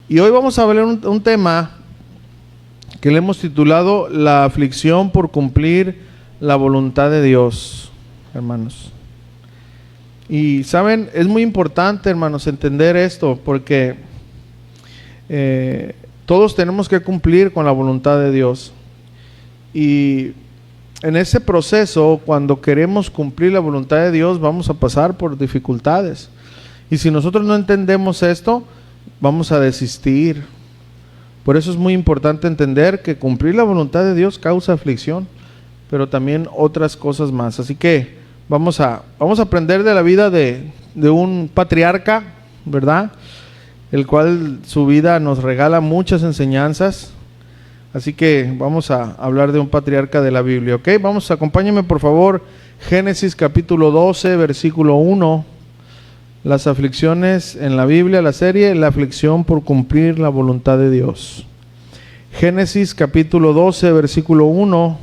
Y hoy vamos a ver un tema que le hemos titulado La aflicción por cumplir la voluntad de Dios, hermanos. Y saben, es muy importante, hermanos, entender esto, porque todos tenemos que cumplir con la voluntad de Dios. Y en ese proceso, cuando queremos cumplir la voluntad de Dios, vamos a pasar por dificultades. Y si nosotros no entendemos esto, vamos a desistir. Por eso es muy importante entender que cumplir la voluntad de Dios causa aflicción, pero también otras cosas más. Así que vamos a aprender de la vida de un patriarca, ¿verdad? El cual su vida nos regala muchas enseñanzas. Así que vamos a hablar de un patriarca de la Biblia, ¿ok? Acompáñenme por favor, Génesis capítulo 12, versículo 1. Las aflicciones en la Biblia, la serie, la aflicción por cumplir la voluntad de Dios. Génesis capítulo 12, versículo 1.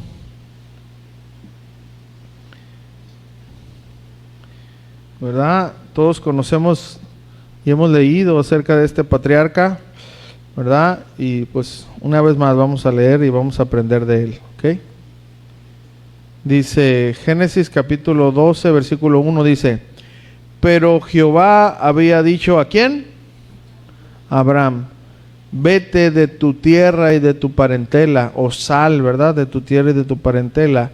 ¿Verdad? Todos conocemos y hemos leído acerca de este patriarca, ¿verdad? Y pues una vez más vamos a leer y vamos a aprender de él, ¿ok? Dice Génesis capítulo 12, versículo 1, dice: pero Jehová había dicho ¿a quién? A Abraham: vete de tu tierra y de tu parentela, o sal, ¿verdad? De tu tierra y de tu parentela,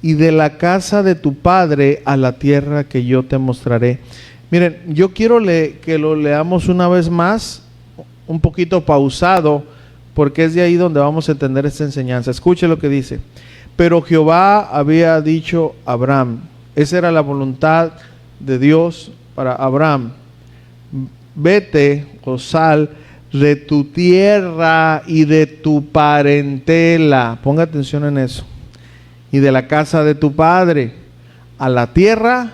y de la casa de tu padre a la tierra que yo te mostraré. Miren, yo quiero que lo leamos una vez más, un poquito pausado, porque es de ahí donde vamos a entender esta enseñanza. Escuche lo que dice: pero Jehová había dicho a Abraham. Esa era la voluntad de Dios para Abraham: vete o sal de tu tierra y de tu parentela, ponga atención en eso, y de la casa de tu padre a la tierra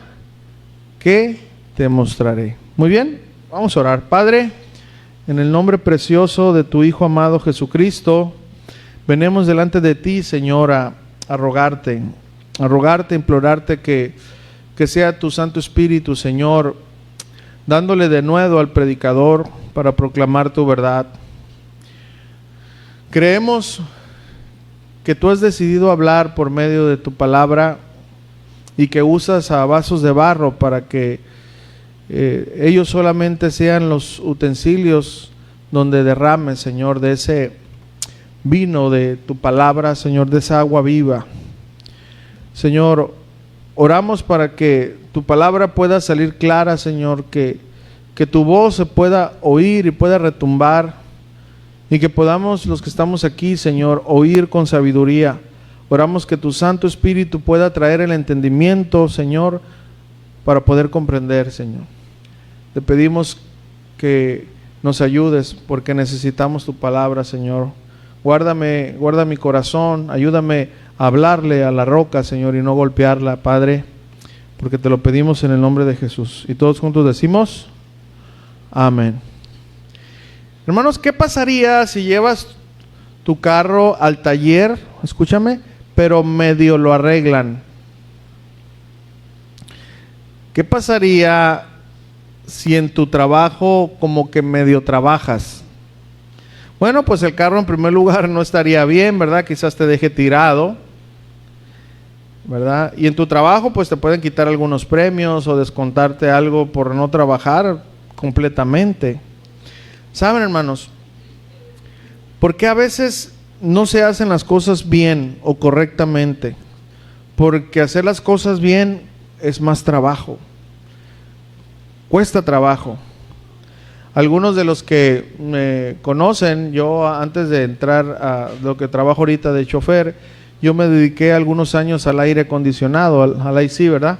que te mostraré. Muy bien, vamos a orar. Padre, en el nombre precioso de tu Hijo amado Jesucristo, venimos delante de ti, Señor, a rogarte, implorarte que sea tu Santo Espíritu, Señor, dándole de nuevo al predicador para proclamar tu verdad. Creemos que tú has decidido hablar por medio de tu palabra y que usas a vasos de barro para que ellos solamente sean los utensilios donde derrames, Señor, de ese vino de tu palabra, Señor, de esa agua viva. Señor, oramos para que tu palabra pueda salir clara, Señor, que tu voz se pueda oír y pueda retumbar, y que podamos, los que estamos aquí, Señor, oír con sabiduría. Oramos que tu Santo Espíritu pueda traer el entendimiento, Señor, para poder comprender, Señor. Te pedimos que nos ayudes porque necesitamos tu palabra, Señor. Guarda mi corazón, ayúdame a hablarle a la roca, Señor, y no golpearla, Padre, porque te lo pedimos en el nombre de Jesús. Y todos juntos decimos amén. Hermanos, ¿qué pasaría si llevas tu carro al taller? Escúchame, pero medio lo arreglan. ¿Qué pasaría si en tu trabajo como que medio trabajas? Bueno, pues el carro en primer lugar no estaría bien, ¿verdad? Quizás te deje tirado, ¿verdad? Y en tu trabajo pues te pueden quitar algunos premios o descontarte algo por no trabajar completamente. ¿Saben, hermanos? ¿Por qué a veces no se hacen las cosas bien o correctamente? Porque hacer las cosas bien es más trabajo. Cuesta trabajo. Algunos de los que me conocen, yo antes de entrar a lo que trabajo ahorita de chofer, yo me dediqué algunos años al aire acondicionado, al AC, ¿verdad?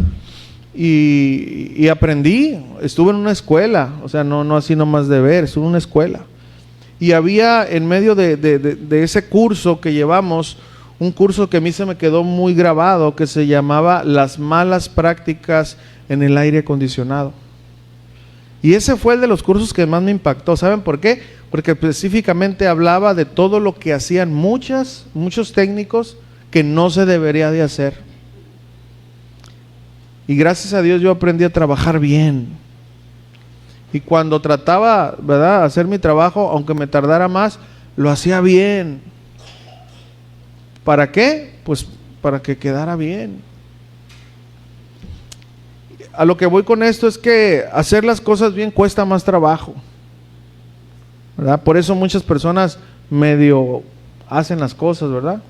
Y aprendí, estuve en una escuela, o sea, no así nomás de ver, estuve en una escuela. Y había en medio de ese curso que llevamos, un curso que a mí se me quedó muy grabado, que se llamaba Las malas prácticas en el aire acondicionado. Y ese fue el de los cursos que más me impactó. ¿Saben por qué? Porque específicamente hablaba de todo lo que hacían muchos técnicos que no se debería de hacer. Y gracias a Dios yo aprendí a trabajar bien. Y cuando trataba, ¿verdad?, hacer mi trabajo, aunque me tardara más, lo hacía bien. ¿Para qué? Pues para que quedara bien. A lo que voy con esto es que hacer las cosas bien cuesta más trabajo, ¿verdad? Por eso muchas personas medio hacen las cosas, ¿verdad?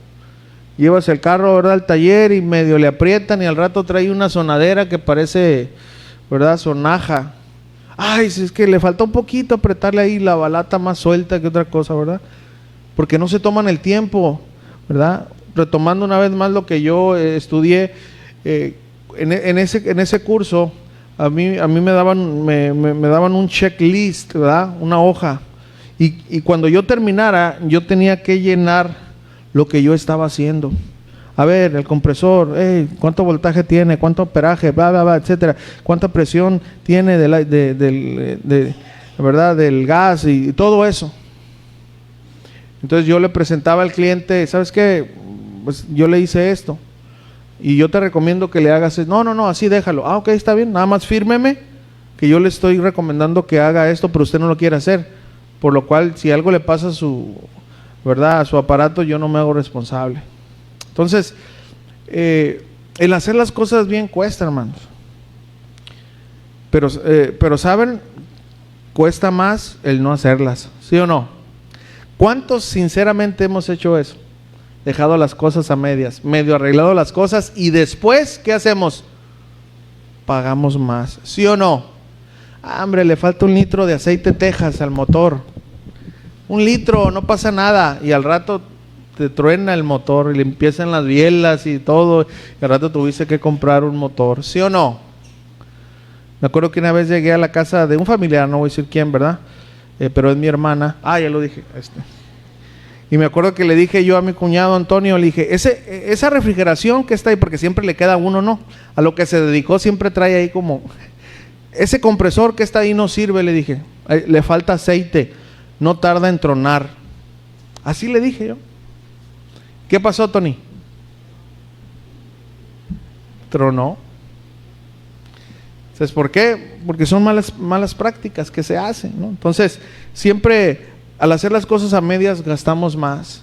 Llevas el carro, ¿verdad?, al taller y medio le aprietan y al rato trae una sonadera que parece, ¿verdad?, sonaja. Ay, si es que le falta un poquito apretarle ahí la balata más suelta que otra cosa, ¿verdad? Porque no se toman el tiempo, ¿verdad? Retomando una vez más lo que yo estudié, en ese curso, a mí me daban un checklist, ¿verdad?, una hoja. Y cuando yo terminara, yo tenía que llenar lo que yo estaba haciendo. A ver, el compresor, ¿cuánto voltaje tiene? ¿Cuánto amperaje? Bla, bla, bla, etcétera. ¿Cuánta presión tiene ¿verdad?, del gas y todo eso? Entonces yo le presentaba al cliente, ¿sabes qué? Pues yo le hice esto. Y yo te recomiendo que le hagas esto. No, así déjalo. Ah, ok, está bien, nada más fírmeme que yo le estoy recomendando que haga esto, pero usted no lo quiere hacer. Por lo cual, si algo le pasa a su, ¿verdad?, a su aparato, yo no me hago responsable. Entonces, el hacer las cosas bien cuesta, hermanos. Pero ¿saben? Cuesta más el no hacerlas, ¿sí o no? ¿Cuántos sinceramente hemos hecho eso? Dejado las cosas a medias, medio arreglado las cosas y después, ¿qué hacemos? Pagamos más, ¿sí o no? Ah, hombre, le falta 1 litro de aceite Texas al motor. 1 litro, no pasa nada. Y al rato te truena el motor y le empiezan las bielas y todo. Y al rato tuviste que comprar un motor, ¿sí o no? Me acuerdo que una vez llegué a la casa de un familiar, no voy a decir quién, ¿verdad? Pero es mi hermana. Ah, ya lo dije. Y me acuerdo que le dije yo a mi cuñado Antonio, le dije, esa refrigeración que está ahí, porque siempre le queda uno, ¿no? A lo que se dedicó siempre trae ahí como, ese compresor que está ahí no sirve, le dije, le falta aceite, no tarda en tronar. Así le dije yo. ¿Qué pasó, Tony? Tronó. ¿Sabes por qué? Porque son malas prácticas que se hacen, ¿no? Entonces, siempre al hacer las cosas a medias gastamos más.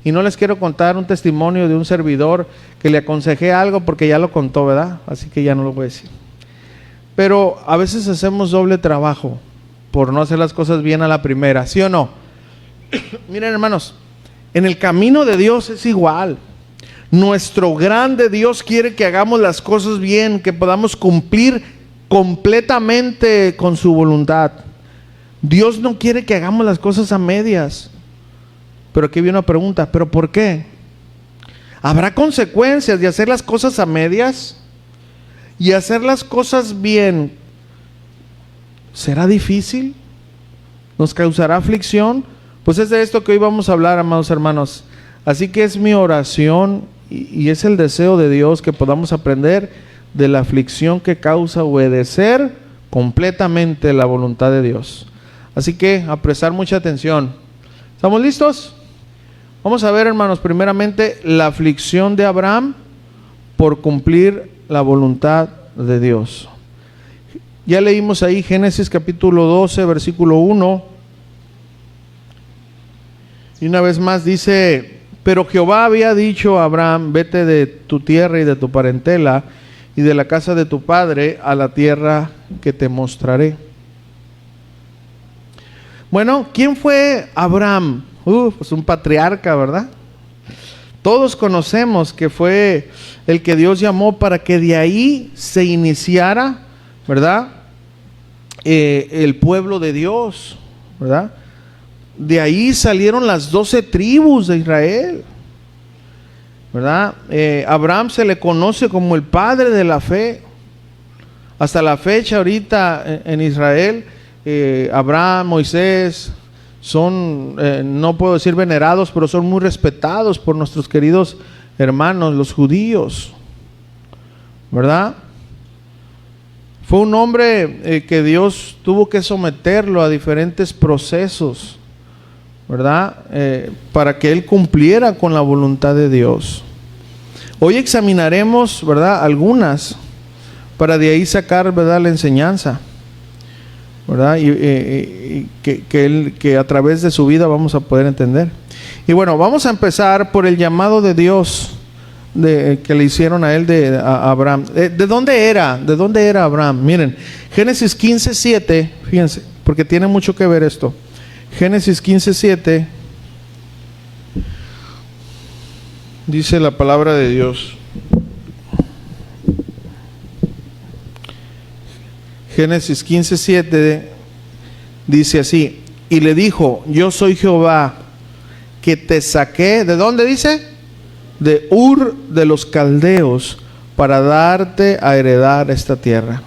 Y no les quiero contar un testimonio de un servidor que le aconsejé algo porque ya lo contó, ¿verdad? Así que ya no lo voy a decir. Pero a veces hacemos doble trabajo por no hacer las cosas bien a la primera, ¿sí o no? Miren, hermanos, en el camino de Dios es igual. Nuestro grande Dios quiere que hagamos las cosas bien, que podamos cumplir completamente con su voluntad. Dios no quiere que hagamos las cosas a medias. Pero aquí viene una pregunta, ¿pero por qué? ¿Habrá consecuencias de hacer las cosas a medias? ¿Y hacer las cosas bien será difícil? ¿Nos causará aflicción? Pues es de esto que hoy vamos a hablar, amados hermanos. Así que es mi oración y es el deseo de Dios que podamos aprender de la aflicción que causa obedecer completamente la voluntad de Dios. Así que a prestar mucha atención. ¿Estamos listos? Vamos a ver, hermanos, primeramente la aflicción de Abraham por cumplir la voluntad de Dios. Ya leímos ahí Génesis capítulo 12, versículo 1. Y una vez más dice: pero Jehová había dicho a Abraham, vete de tu tierra y de tu parentela y de la casa de tu padre a la tierra que te mostraré. Bueno, ¿quién fue Abraham? Pues un patriarca, ¿verdad? Todos conocemos que fue el que Dios llamó para que de ahí se iniciara, ¿verdad? El pueblo de Dios, ¿verdad? De ahí salieron las 12 tribus de Israel, ¿verdad? Abraham se le conoce como el padre de la fe. Hasta la fecha ahorita en Israel, Abraham, Moisés son, no puedo decir venerados, pero son muy respetados por nuestros queridos hermanos, los judíos, ¿verdad? Fue un hombre que Dios tuvo que someterlo a diferentes procesos, ¿verdad? Para que él cumpliera con la voluntad de Dios. Hoy examinaremos, ¿verdad?, algunas, para de ahí sacar, ¿verdad?, la enseñanza. ¿verdad? Que a través de su vida vamos a poder entender. Y bueno, vamos a empezar por el llamado de Dios que le hicieron a él, a Abraham. ¿De dónde era? ¿De dónde era Abraham? Miren, Génesis 15:7, fíjense, porque tiene mucho que ver esto. Génesis 15:7 dice la palabra de Dios. Génesis 15:7 dice así: y le dijo, yo soy Jehová, que te saqué, ¿de dónde dice? De Ur de los Caldeos, para darte a heredar esta tierra.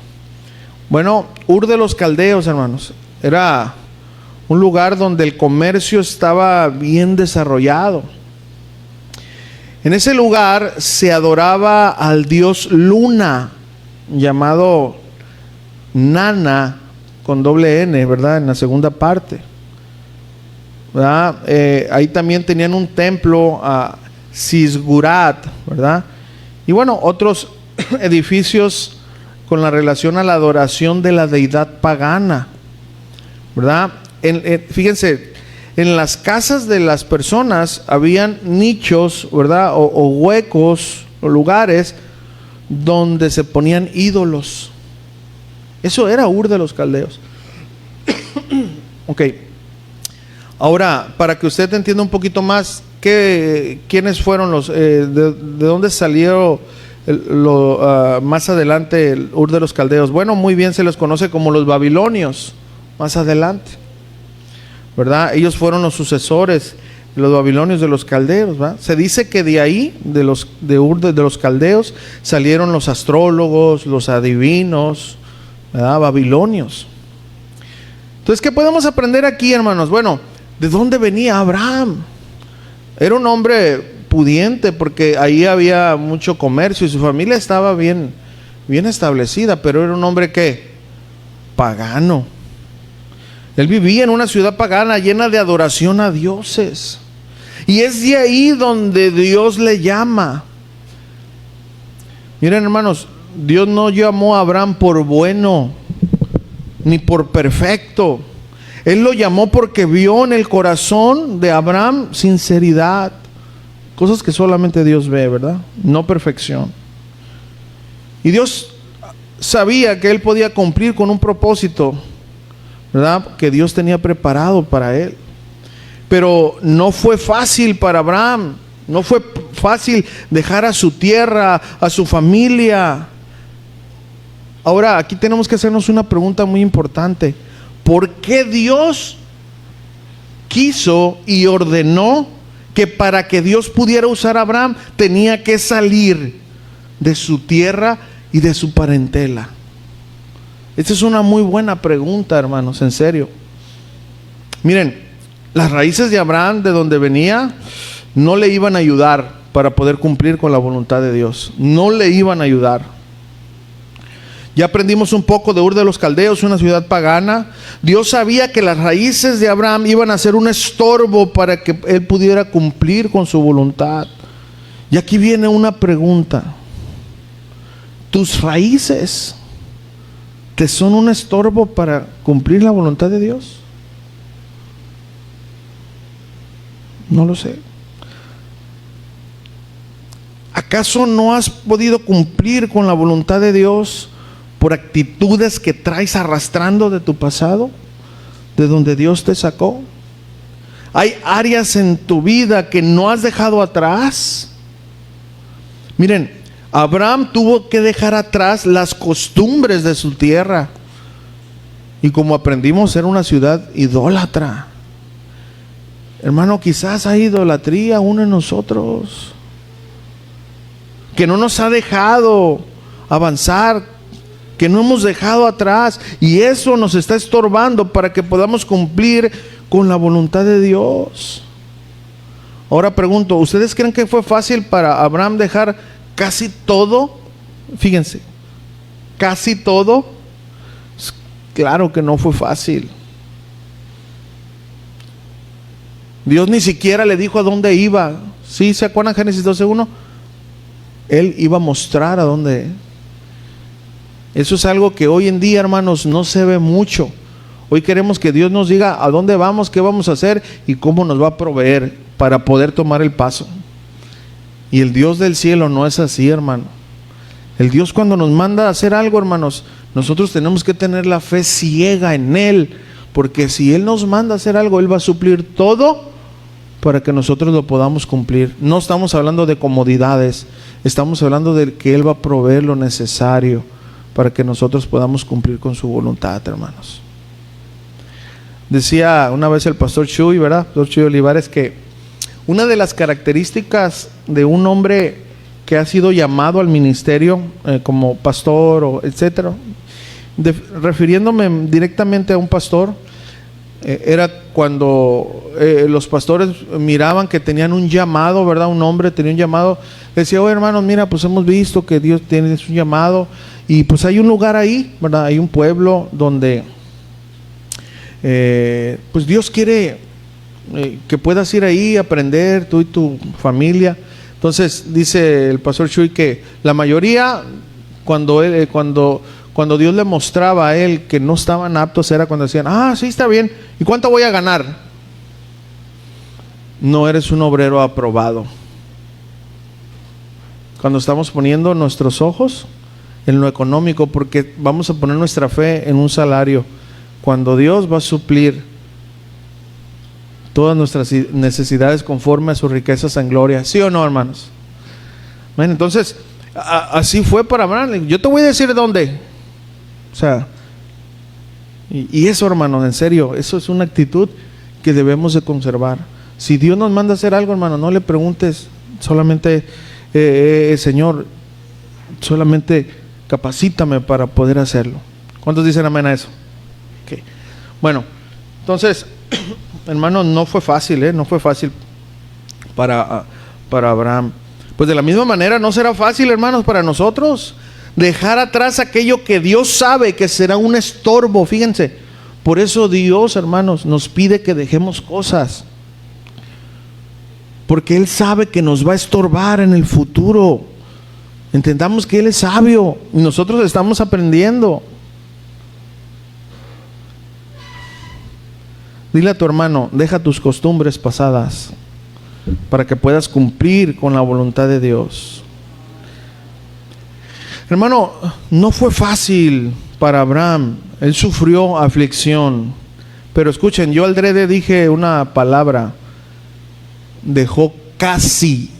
Bueno, Ur de los Caldeos, hermanos, era un lugar donde el comercio estaba bien desarrollado. En ese lugar se adoraba al dios Luna, llamado Nana, con doble N, ¿verdad? En la segunda parte, ¿verdad? Ahí también tenían un templo a Sisgurat, ¿verdad? Y bueno, otros edificios con la relación a la adoración de la deidad pagana, ¿verdad? Fíjense, en las casas de las personas habían nichos, ¿verdad? O huecos o lugares donde se ponían ídolos. Eso era Ur de los Caldeos. Ok. Ahora, para que usted entienda un poquito más, ¿quiénes fueron de dónde salió más adelante el Ur de los Caldeos? Bueno, muy bien se les conoce como los babilonios, más adelante, ¿verdad? Ellos fueron los sucesores de los babilonios, de los caldeos, ¿verdad? Se dice que de ahí, de Ur de los Caldeos, salieron los astrólogos, los adivinos, ¿verdad? Babilonios. Entonces, ¿qué podemos aprender aquí, hermanos? Bueno, ¿de dónde venía Abraham? Era un hombre pudiente, porque ahí había mucho comercio y su familia estaba bien establecida, pero era un hombre que pagano. Él vivía en una ciudad pagana llena de adoración a dioses, y es de ahí donde Dios le llama. Miren, hermanos, Dios no llamó a Abraham por bueno ni por perfecto. Él lo llamó porque vio en el corazón de Abraham sinceridad, cosas que solamente Dios ve, ¿verdad? No perfección. Y Dios sabía que él podía cumplir con un propósito, ¿verdad?, que Dios tenía preparado para él. Pero no fue fácil para Abraham. No fue fácil dejar a su tierra, a su familia. Ahora, aquí tenemos que hacernos una pregunta muy importante. ¿Por qué Dios quiso y ordenó que para que Dios pudiera usar a Abraham tenía que salir de su tierra y de su parentela? Esta es una muy buena pregunta, hermanos, en serio. Miren, las raíces de Abraham, de donde venía, no le iban a ayudar para poder cumplir con la voluntad de Dios. No le iban a ayudar. Ya aprendimos un poco de Ur de los Caldeos, una ciudad pagana. Dios sabía que las raíces de Abraham iban a ser un estorbo para que él pudiera cumplir con su voluntad. Y aquí viene una pregunta. ¿Tus raíces te son un estorbo para cumplir la voluntad de Dios? No lo sé. ¿Acaso no has podido cumplir con la voluntad de Dios por actitudes que traes arrastrando de tu pasado, de donde Dios te sacó? ¿Hay áreas en tu vida que no has dejado atrás? Miren, Abraham tuvo que dejar atrás las costumbres de su tierra, y como aprendimos, era una ciudad idólatra. Hermano, quizás hay idolatría aún en nosotros, que no nos ha dejado avanzar, que no hemos dejado atrás, y eso nos está estorbando para que podamos cumplir con la voluntad de Dios. Ahora pregunto, ¿ustedes creen que fue fácil para Abraham dejar casi todo? Fíjense, casi todo. Claro que no fue fácil. Dios ni siquiera le dijo a dónde iba. ¿Sí se acuerdan Génesis 12:1? Él iba a mostrar a dónde. Eso es algo que hoy en día, hermanos, no se ve mucho. Hoy queremos que Dios nos diga a dónde vamos, qué vamos a hacer y cómo nos va a proveer para poder tomar el paso. Y el Dios del cielo no es así, hermano. El Dios, cuando nos manda a hacer algo, hermanos, nosotros tenemos que tener la fe ciega en Él, porque si Él nos manda a hacer algo, Él va a suplir todo para que nosotros lo podamos cumplir. No estamos hablando de comodidades, estamos hablando de que Él va a proveer lo necesario para que nosotros podamos cumplir con su voluntad, hermanos. Decía una vez el pastor Chuy, ¿verdad? Pastor Chuy Olivares, que una de las características de un hombre que ha sido llamado al ministerio como pastor o etcétera, refiriéndome directamente a un pastor, era cuando los pastores miraban que tenían un llamado, ¿verdad? Un hombre tenía un llamado, decía: oh, hermanos, mira, pues hemos visto que Dios tiene un llamado y pues hay un lugar ahí, ¿verdad? Hay un pueblo donde pues Dios quiere que puedas ir ahí a aprender, tú y tu familia. Entonces dice el pastor Chuy que la mayoría, cuando Dios le mostraba a él que no estaban aptos, era cuando decían: ah, sí, está bien, ¿y cuánto voy a ganar? No eres un obrero aprobado. Cuando estamos poniendo nuestros ojos en lo económico, porque vamos a poner nuestra fe en un salario, cuando Dios va a suplir todas nuestras necesidades conforme a sus riquezas en gloria. ¿Sí o no, hermanos? Bueno, entonces así fue para Abraham. Yo te voy a decir dónde. O sea, y eso, hermano, en serio, eso es una actitud que debemos de conservar. Si Dios nos manda a hacer algo, hermano, no le preguntes solamente Señor, solamente capacítame para poder hacerlo. ¿Cuántos dicen amén a eso? Okay. Bueno, entonces, hermano, no fue fácil, no fue fácil para Abraham. Pues de la misma manera no será fácil, hermanos, para nosotros dejar atrás aquello que Dios sabe que será un estorbo. Fíjense, por eso Dios, hermanos, nos pide que dejemos cosas, porque Él sabe que nos va a estorbar en el futuro. Entendamos que Él es sabio y nosotros estamos aprendiendo. Dile a tu hermano: deja tus costumbres pasadas para que puedas cumplir con la voluntad de Dios. Hermano, no fue fácil para Abraham. Él sufrió aflicción. Pero escuchen, yo adrede dije una palabra: dejó casi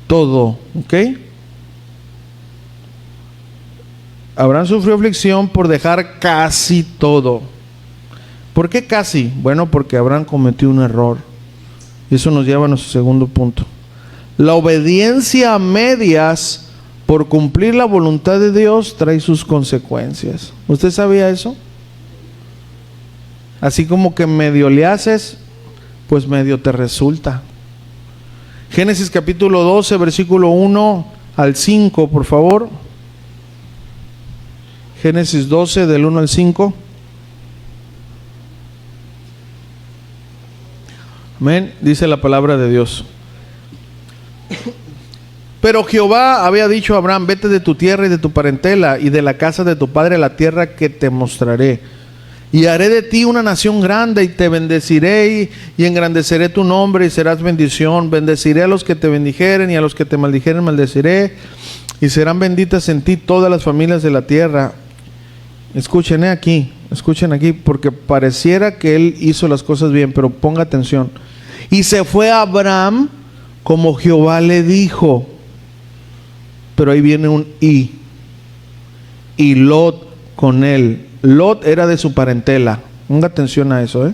todo, ¿ok? Abraham sufrió aflicción por dejar casi todo. ¿Por qué casi? Bueno, porque Abraham cometió un error. Y eso nos lleva a nuestro segundo punto. La obediencia a medias por cumplir la voluntad de Dios trae sus consecuencias. ¿Usted sabía eso? Así como que medio le haces, pues medio te resulta. Génesis capítulo 12, versículo 1 al 5, por favor. Génesis 12, del 1 al 5. Amén, dice la palabra de Dios. Pero Jehová había dicho a Abraham: vete de tu tierra y de tu parentela y de la casa de tu padre a la tierra que te mostraré. Y haré de ti una nación grande y te bendeciré y engrandeceré tu nombre y serás bendición. Bendeciré a los que te bendijeren y a los que te maldijeren maldeciré. Y serán benditas en ti todas las familias de la tierra. Escuchen aquí, porque pareciera que él hizo las cosas bien, pero ponga atención. Y se fue Abraham como Jehová le dijo. Pero ahí viene un y. Y Lot con él. Lot era de su parentela. Ponga atención a eso,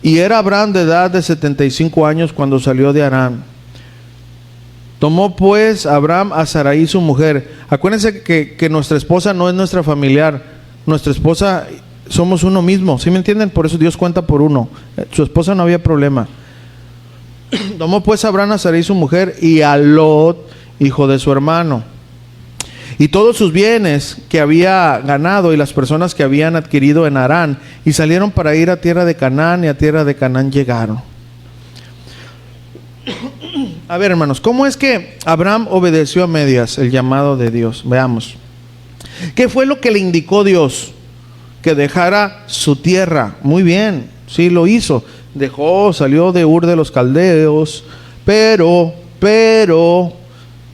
Y era Abraham de edad de 75 años cuando salió de Harán. Tomó pues Abraham a Sarai su mujer. Acuérdense que nuestra esposa no es nuestra familiar. Nuestra esposa somos uno mismo, ¿sí me entienden? Por eso Dios cuenta por uno. Su esposa no había problema. Tomó pues Abraham a Sarai su mujer y a Lot, hijo de su hermano, y todos sus bienes que había ganado y las personas que habían adquirido en Harán, y salieron para ir a tierra de Canaán, y a tierra de Canaán llegaron. A ver, hermanos, ¿cómo es que Abraham obedeció a medias el llamado de Dios? Veamos. ¿Qué fue lo que le indicó Dios? que dejara su tierra. Muy bien, sí lo hizo. Salió de Ur de los Caldeos, pero,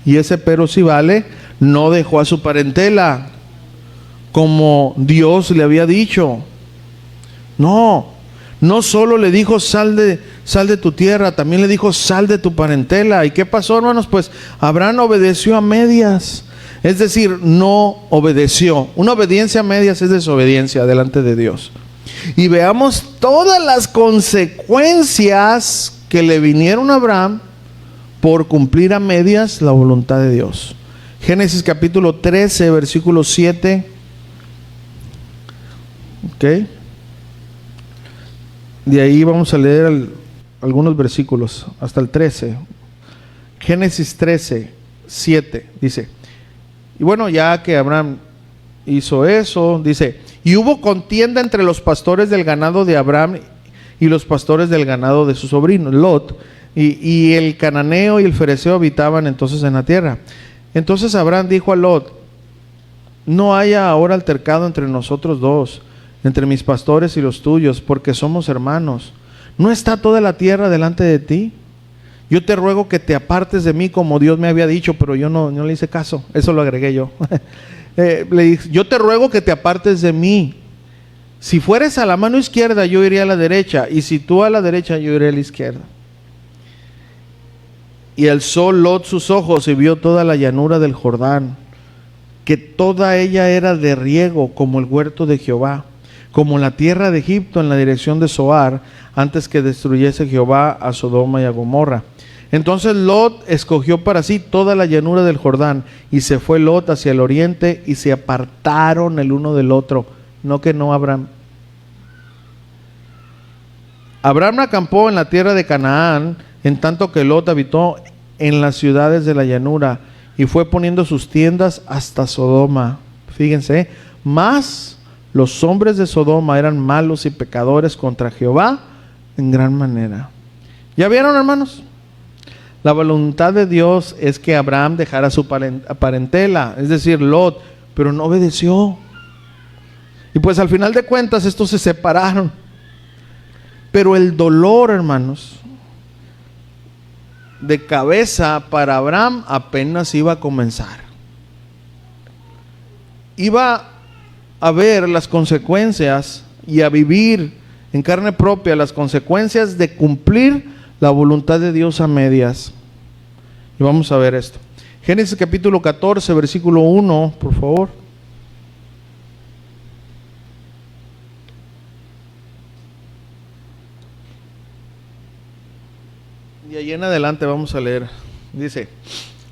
y ese pero sí vale, no dejó a su parentela, como Dios le había dicho. No solo le dijo sal de tu tierra, también le dijo sal de tu parentela. ¿Y qué pasó, hermanos? Pues Abraham obedeció a medias, es decir, no obedeció. Una obediencia a medias es desobediencia delante de Dios. Y veamos todas las consecuencias que le vinieron a Abraham por cumplir a medias la voluntad de Dios. Génesis capítulo 13, versículo 7. Ok. De ahí vamos a leer algunos versículos, hasta el 13. Génesis 13, 7, dice. Y bueno, ya que Abraham hizo eso, dice, y hubo contienda entre los pastores del ganado de Abraham y los pastores del ganado de su sobrino, Lot, y el cananeo y el fereceo habitaban entonces en la tierra. Entonces Abraham dijo a Lot, no haya ahora altercado entre nosotros dos, entre mis pastores y los tuyos, porque somos hermanos. ¿No está toda la tierra delante de ti? Yo te ruego que te apartes de mí como Dios me había dicho, pero yo no le hice caso, eso lo agregué yo. Le dije, yo te ruego que te apartes de mí. Si fueres a la mano izquierda, yo iré a la derecha, y si tú a la derecha, yo iré a la izquierda. Y alzó Lot sus ojos y vio toda la llanura del Jordán, que toda ella era de riego, como el huerto de Jehová, como la tierra de Egipto en la dirección de Zoar, antes que destruyese Jehová a Sodoma y a Gomorra. Entonces Lot escogió para sí toda la llanura del Jordán, y se fue Lot hacia el oriente, y se apartaron el uno del otro. No que no Abraham. Abraham acampó en la tierra de Canaán, en tanto que Lot habitó en las ciudades de la llanura, y fue poniendo sus tiendas hasta Sodoma. Fíjense, más los hombres de Sodoma eran malos y pecadores contra Jehová en gran manera. ¿Ya vieron, hermanos? La voluntad de Dios es que Abraham dejara su parentela, es decir, Lot, pero no obedeció. Y pues al final de cuentas estos se separaron. Pero el dolor, hermanos, de cabeza para Abraham apenas iba a comenzar. Iba a ver las consecuencias y a vivir en carne propia las consecuencias de cumplir la voluntad de Dios a medias. Y vamos a ver esto. Génesis capítulo 14, versículo 1, por favor. Y ahí en adelante vamos a leer. Dice,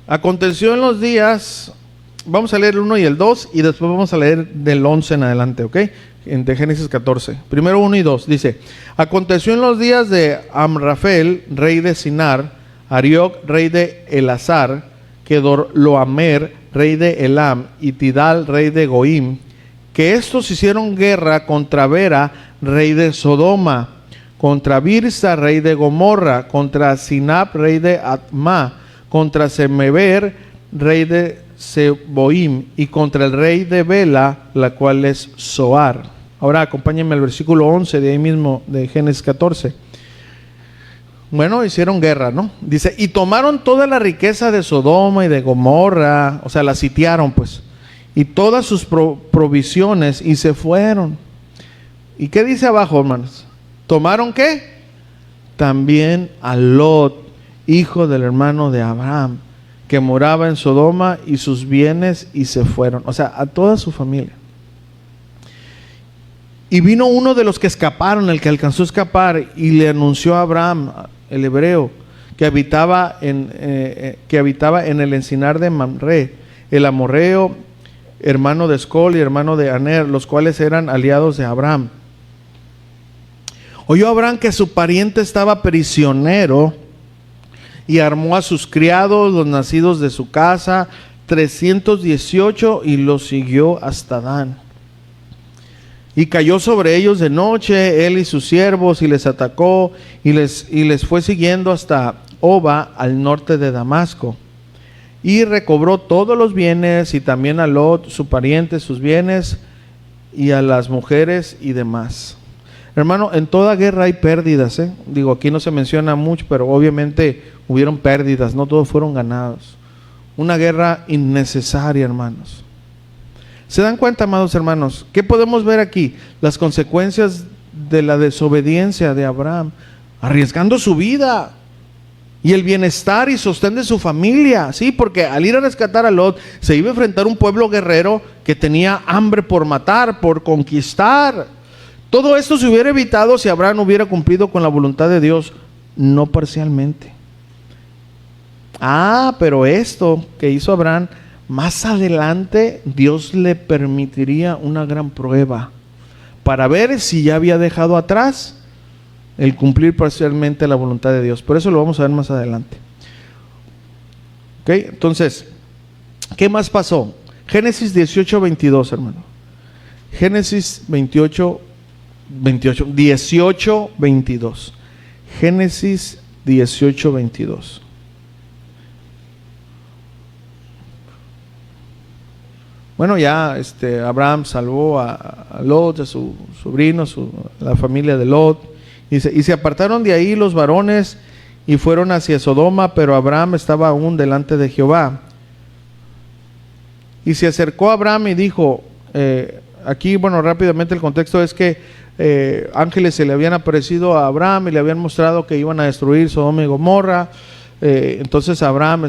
aconteció en los días, vamos a leer el 1 y el 2 y después vamos a leer del 11 en adelante, ¿ok? De Génesis 14. Primero 1 y 2. Dice, aconteció en los días de Amrafel, rey de Sinar, Arioc, rey de Elazar, Kedorloamer, rey de Elam, y Tidal, rey de Goim, que estos hicieron guerra contra Vera, rey de Sodoma, contra Birsa, rey de Gomorra, contra Sinab, rey de Atma, contra Semeber, rey de Seboim, y contra el rey de Bela, la cual es Zoar. Ahora acompáñenme al versículo 11 de ahí mismo de Génesis 14. Bueno, hicieron guerra, ¿no? Dice, y tomaron toda la riqueza de Sodoma y de Gomorra, o sea, la sitiaron pues, y todas sus provisiones, y se fueron. ¿Y qué dice abajo, hermanos? ¿Tomaron qué? También a Lot, hijo del hermano de Abraham, que moraba en Sodoma, y sus bienes, y se fueron. O sea, a toda su familia. Y vino uno de los que escaparon, el que alcanzó a escapar, y le anunció a Abraham, el hebreo, que habitaba en el encinar de Mamre, el amorreo, hermano de Escol y hermano de Aner, los cuales eran aliados de Abraham. Oyó Abraham que su pariente estaba prisionero, y armó a sus criados, los nacidos de su casa, 318, y los siguió hasta Dan. Y cayó sobre ellos de noche, él y sus siervos, y les atacó, y les fue siguiendo hasta Oba, al norte de Damasco. Y recobró todos los bienes, y también a Lot, su pariente, sus bienes, y a las mujeres y demás. Hermano, en toda guerra hay pérdidas, ¿eh? Digo, aquí no se menciona mucho, pero obviamente hubieron pérdidas, no todos fueron ganados. Una guerra innecesaria, hermanos. ¿Se dan cuenta, amados hermanos? ¿Qué podemos ver aquí? Las consecuencias de la desobediencia de Abraham, arriesgando su vida y el bienestar y sostén de su familia, sí, porque al ir a rescatar a Lot, se iba a enfrentar un pueblo guerrero que tenía hambre por matar, por conquistar. Todo esto se hubiera evitado si Abraham hubiera cumplido con la voluntad de Dios, no parcialmente. Pero esto que hizo Abraham, más adelante Dios le permitiría una gran prueba para ver si ya había dejado atrás el cumplir parcialmente la voluntad de Dios. Por eso lo vamos a ver más adelante. Ok, entonces, ¿qué más pasó? Génesis 18:22, hermano. Génesis 18:22. Génesis 18:22. Bueno, ya Abraham salvó a Lot, a su sobrino, la familia de Lot. Dice, y se apartaron de ahí los varones y fueron hacia Sodoma, pero Abraham estaba aún delante de Jehová. Y se acercó a Abraham y dijo, aquí, bueno, rápidamente el contexto es que ángeles se le habían aparecido a Abraham y le habían mostrado que iban a destruir Sodoma y Gomorra. Entonces Abraham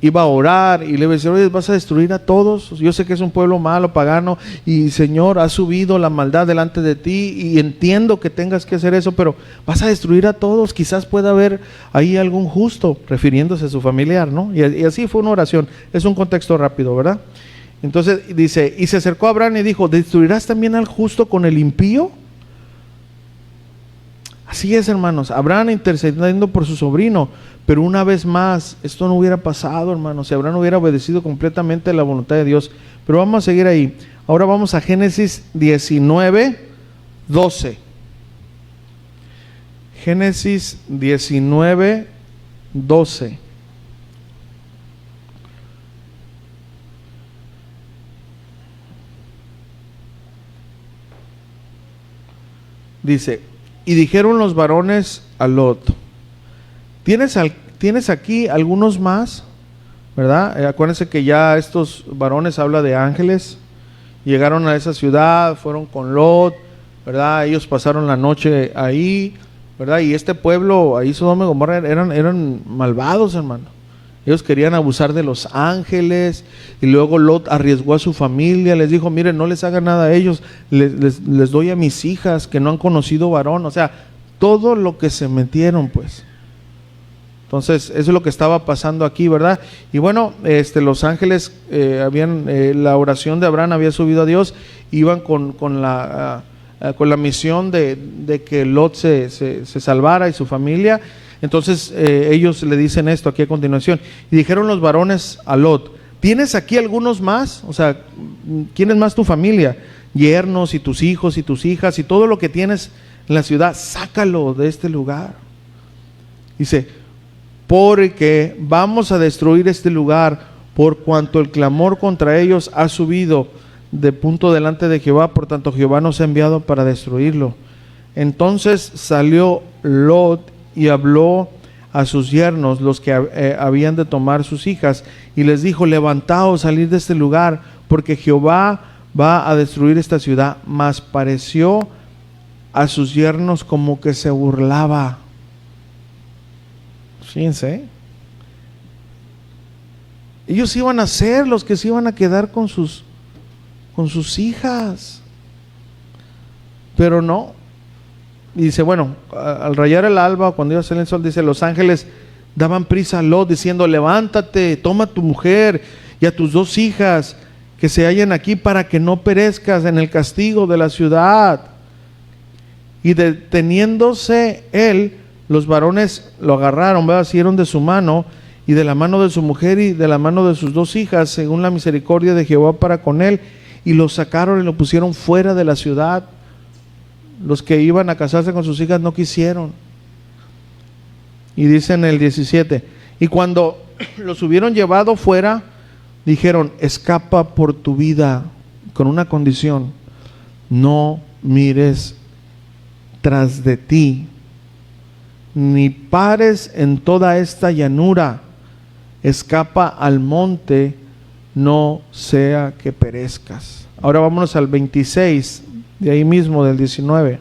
iba a orar y le iba a decir, oye, ¿vas a destruir a todos? Yo sé que es un pueblo malo, pagano, y Señor, ha subido la maldad delante de ti y entiendo que tengas que hacer eso, pero vas a destruir a todos, quizás pueda haber ahí algún justo, refiriéndose a su familiar, ¿no? Y así fue una oración, es un contexto rápido, ¿verdad? Entonces dice, y se acercó a Abraham y dijo, ¿destruirás también al justo con el impío? Así es, hermanos, Abraham intercediendo por su sobrino, pero una vez más, esto no hubiera pasado, hermanos, si Abraham hubiera obedecido completamente la voluntad de Dios. Pero vamos a seguir ahí. Ahora vamos a Génesis 19:12. Génesis 19:12. Dice, y dijeron los varones a Lot, ¿tienes aquí algunos más? ¿Verdad? Acuérdense que ya estos varones habla de ángeles. Llegaron a esa ciudad, fueron con Lot, ¿verdad? Ellos pasaron la noche ahí, ¿verdad? Y este pueblo, ahí Sodoma y Gomorra, eran malvados, hermano. Ellos querían abusar de los ángeles, y luego Lot arriesgó a su familia, les dijo, miren, no les hagan nada a ellos, les doy a mis hijas que no han conocido varón, o sea, todo lo que se metieron, pues. Entonces, eso es lo que estaba pasando aquí, ¿verdad? Y bueno, los ángeles la oración de Abraham había subido a Dios, iban con la misión de que Lot se salvara y su familia. Entonces ellos le dicen esto aquí a continuación, y dijeron los varones a Lot, ¿tienes aquí algunos más? O sea, ¿quién es más tu familia? Yernos y tus hijos y tus hijas y todo lo que tienes en la ciudad, sácalo de este lugar. Dice, porque vamos a destruir este lugar por cuanto el clamor contra ellos ha subido de punto delante de Jehová, por tanto Jehová nos ha enviado para destruirlo. Entonces salió Lot y habló a sus yernos, los que habían de tomar sus hijas, y les dijo, levantaos, salid de este lugar, porque Jehová va a destruir esta ciudad. Mas pareció a sus yernos como que se burlaba. Fíjense, ellos iban a ser los que se iban a quedar con sus hijas, pero no. Y dice, bueno, al rayar el alba, cuando iba a salir el sol, dice, los ángeles daban prisa a Lot diciendo, levántate, toma a tu mujer y a tus 2 hijas que se hallan aquí para que no perezcas en el castigo de la ciudad. Y deteniéndose él, los varones lo agarraron, asieron de su mano y de la mano de su mujer y de la mano de sus 2 hijas, según la misericordia de Jehová para con él, y lo sacaron y lo pusieron fuera de la ciudad. Los que iban a casarse con sus hijas no quisieron. Y dice en el 17, y cuando los hubieron llevado fuera, dijeron, escapa por tu vida, con una condición: no mires tras de ti, ni pares en toda esta llanura, escapa al monte, no sea que perezcas. Ahora vámonos al 26, de ahí mismo del 19.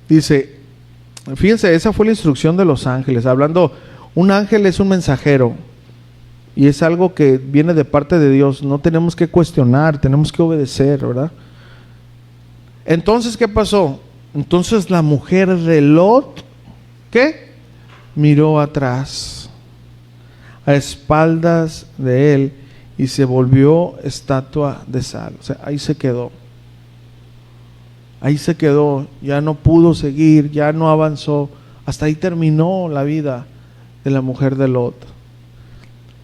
Dice, fíjense, esa fue la instrucción de los ángeles, hablando, un ángel es un mensajero, y es algo que viene de parte de Dios, no tenemos que cuestionar, tenemos que obedecer, ¿verdad? Entonces, ¿qué pasó? Entonces la mujer de Lot, ¿qué? Miró atrás, a espaldas de él, y se volvió estatua de sal. O sea, ahí se quedó. Ahí se quedó, ya no pudo seguir, ya no avanzó. Hasta ahí terminó la vida de la mujer de Lot.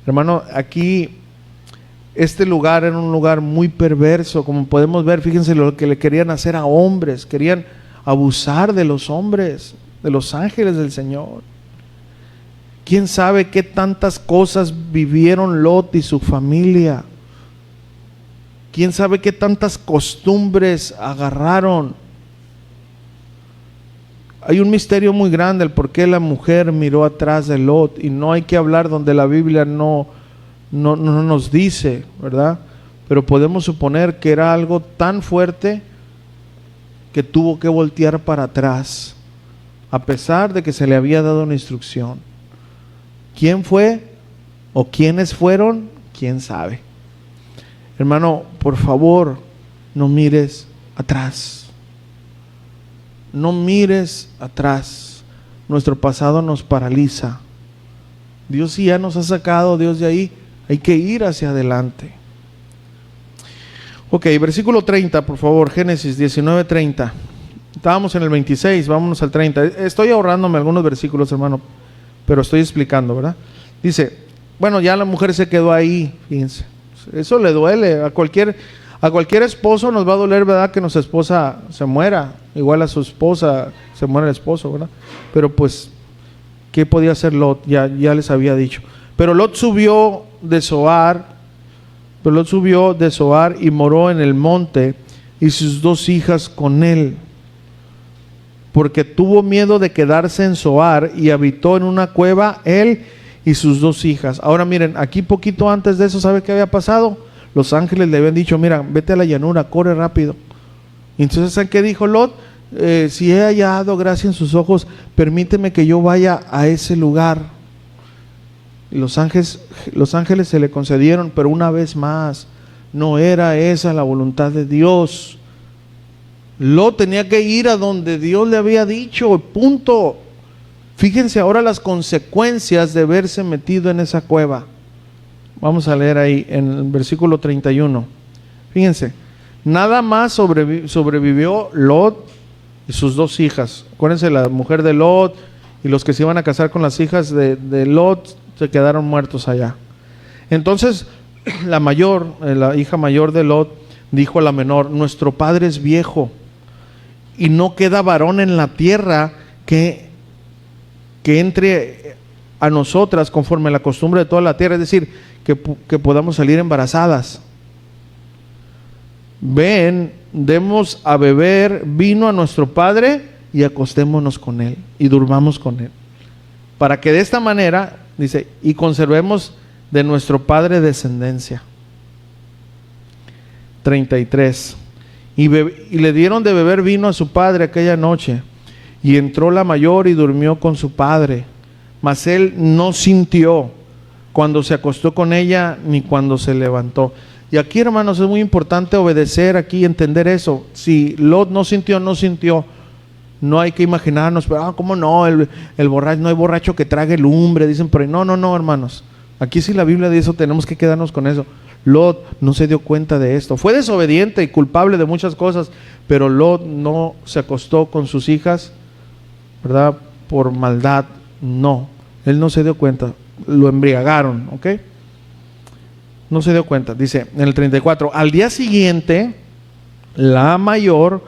Hermano, aquí este lugar era un lugar muy perverso, como podemos ver. Fíjense lo que le querían hacer a hombres, querían abusar de los hombres, de los ángeles del Señor. ¿Quién sabe qué tantas cosas vivieron Lot y su familia? ¿Quién sabe qué tantas costumbres agarraron? Hay un misterio muy grande el por qué la mujer miró atrás de Lot, y no hay que hablar donde la Biblia no nos dice, ¿verdad? Pero podemos suponer que era algo tan fuerte que tuvo que voltear para atrás, a pesar de que se le había dado una instrucción. ¿Quién fue o quiénes fueron? ¿Quién sabe? Hermano, por favor, no mires atrás. No mires atrás. Nuestro pasado nos paraliza. Dios sí ya nos ha sacado, Dios de ahí. Hay que ir hacia adelante. Ok, versículo 30, por favor, Génesis 19:30. Estábamos en el 26, vámonos al 30. Estoy ahorrándome algunos versículos, hermano, pero estoy explicando, ¿verdad? Dice, bueno, ya la mujer se quedó ahí, fíjense. Eso le duele a cualquier esposo, nos va a doler, ¿verdad?, que nuestra esposa se muera, igual a su esposa se muere el esposo, ¿verdad? Pero pues, ¿qué podía hacer Lot? Ya les había dicho. Pero Lot subió de Zoar y moró en el monte, y sus 2 hijas con él, porque tuvo miedo de quedarse en Zoar, y habitó en una cueva él y sus 2 hijas. Ahora miren, aquí poquito antes de eso, ¿sabe qué había pasado? Los ángeles le habían dicho, mira, vete a la llanura, corre rápido. Y entonces, ¿saben qué dijo Lot? Si he hallado gracia en sus ojos, permíteme que yo vaya a ese lugar. Y los ángeles se le concedieron, pero una vez más, no era esa la voluntad de Dios. Lot tenía que ir a donde Dios le había dicho, punto. Fíjense ahora las consecuencias de verse metido en esa cueva. Vamos a leer ahí en el versículo 31. Fíjense, nada más sobrevivió Lot y sus 2 hijas. Acuérdense, la mujer de Lot y los que se iban a casar con las hijas de Lot se quedaron muertos allá. Entonces la hija mayor de Lot dijo a la menor, nuestro padre es viejo y no queda varón en la tierra que entre a nosotras conforme a la costumbre de toda la tierra, es decir, que podamos salir embarazadas. Ven, demos a beber vino a nuestro padre y acostémonos con él y durmamos con él, para que de esta manera, dice, y conservemos de nuestro padre descendencia. 33. Y le dieron de beber vino a su padre aquella noche, y entró la mayor y durmió con su padre, mas él no sintió cuando se acostó con ella ni cuando se levantó. Y aquí, hermanos, es muy importante obedecer aquí, entender eso. Si Lot no sintió, no hay que imaginarnos, pero ¿cómo no? El borracho, no hay borracho que trague lumbre, dicen, pero no, hermanos. Aquí sí la Biblia dice eso, tenemos que quedarnos con eso. Lot no se dio cuenta de esto. Fue desobediente y culpable de muchas cosas, pero Lot no se acostó con sus hijas, ¿verdad?, por maldad. No, él no se dio cuenta. Lo embriagaron, ¿ok? No se dio cuenta. Dice en el 34, al día siguiente, la mayor,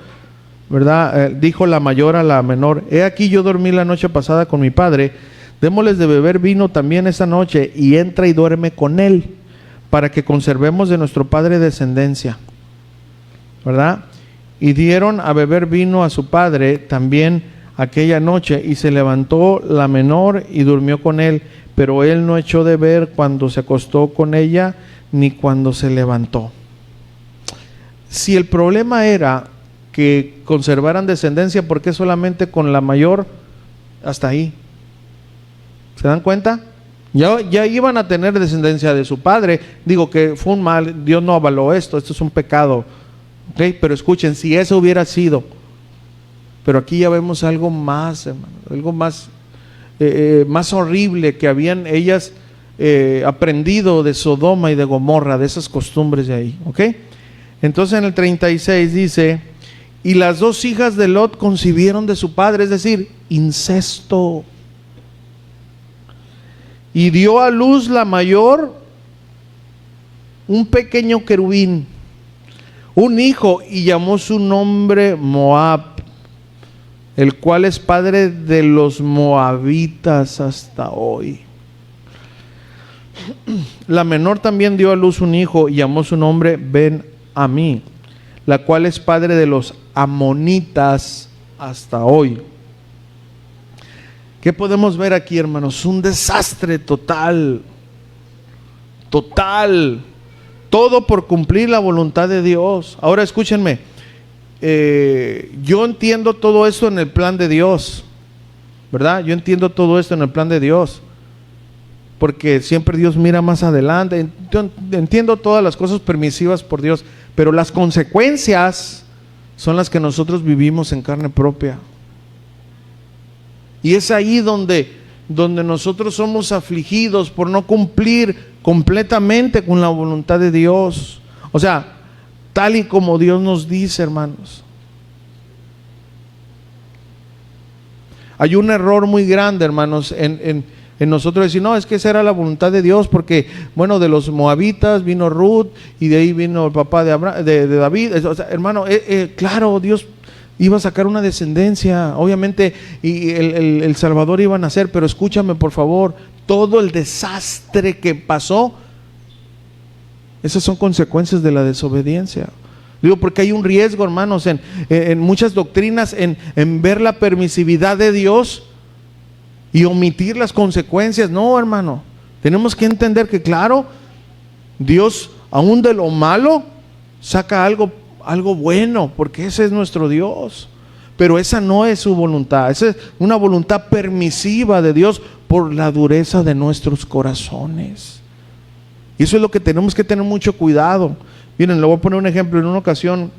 ¿verdad? Dijo la mayor a la menor, he aquí yo dormí la noche pasada con mi padre, démosles de beber vino también esta noche, y entra y duerme con él. para que conservemos de nuestro padre descendencia, ¿verdad? Y dieron a beber vino a su padre también aquella noche, y se levantó la menor y durmió con él, pero él no echó de ver cuando se acostó con ella, ni cuando se levantó. Si el problema era que conservaran descendencia, ¿por qué solamente con la mayor hasta ahí? ¿Se dan cuenta? Ya iban a tener descendencia de su padre. Digo que fue un mal, Dios no avaló esto es un pecado, ¿okay? Pero escuchen, si eso hubiera sido, pero aquí ya vemos algo más, hermano, algo más, más horrible que habían ellas aprendido de Sodoma y de Gomorra, de esas costumbres de ahí, ¿ok? Entonces en el 36 dice: y las dos hijas de Lot concibieron de su padre, es decir, incesto. Y dio a luz la mayor un pequeño querubín, un hijo, y llamó su nombre Moab, el cual es padre de los moabitas hasta hoy. La menor también dio a luz un hijo y llamó su nombre Ben-Amí, la cual es padre de los amonitas hasta hoy. ¿Qué podemos ver aquí, hermanos? Un desastre total, total, todo por cumplir la voluntad de Dios. Ahora escúchenme, yo entiendo todo esto en el plan de Dios, ¿verdad? Yo entiendo todo esto en el plan de Dios, porque siempre Dios mira más adelante. Yo entiendo todas las cosas permisivas por Dios, pero las consecuencias son las que nosotros vivimos en carne propia. Y es ahí donde nosotros somos afligidos por no cumplir completamente con la voluntad de Dios. O sea, tal y como Dios nos dice, hermanos. Hay un error muy grande, hermanos, en nosotros decir, no, es que esa era la voluntad de Dios, porque, bueno, de los moabitas vino Ruth, y de ahí vino el papá de David. O sea, hermano, claro, Dios iba a sacar una descendencia, obviamente, y el Salvador iba a nacer, pero escúchame por favor, todo el desastre que pasó, esas son consecuencias de la desobediencia. Digo, porque hay un riesgo, hermanos, en muchas doctrinas, en ver la permisividad de Dios y omitir las consecuencias. No, hermano, tenemos que entender que, claro, Dios, aún de lo malo, saca algo bueno, porque ese es nuestro Dios. Pero esa no es su voluntad, esa es una voluntad permisiva de Dios por la dureza de nuestros corazones. Y eso es lo que tenemos que tener mucho cuidado. Miren, le voy a poner un ejemplo. En una ocasión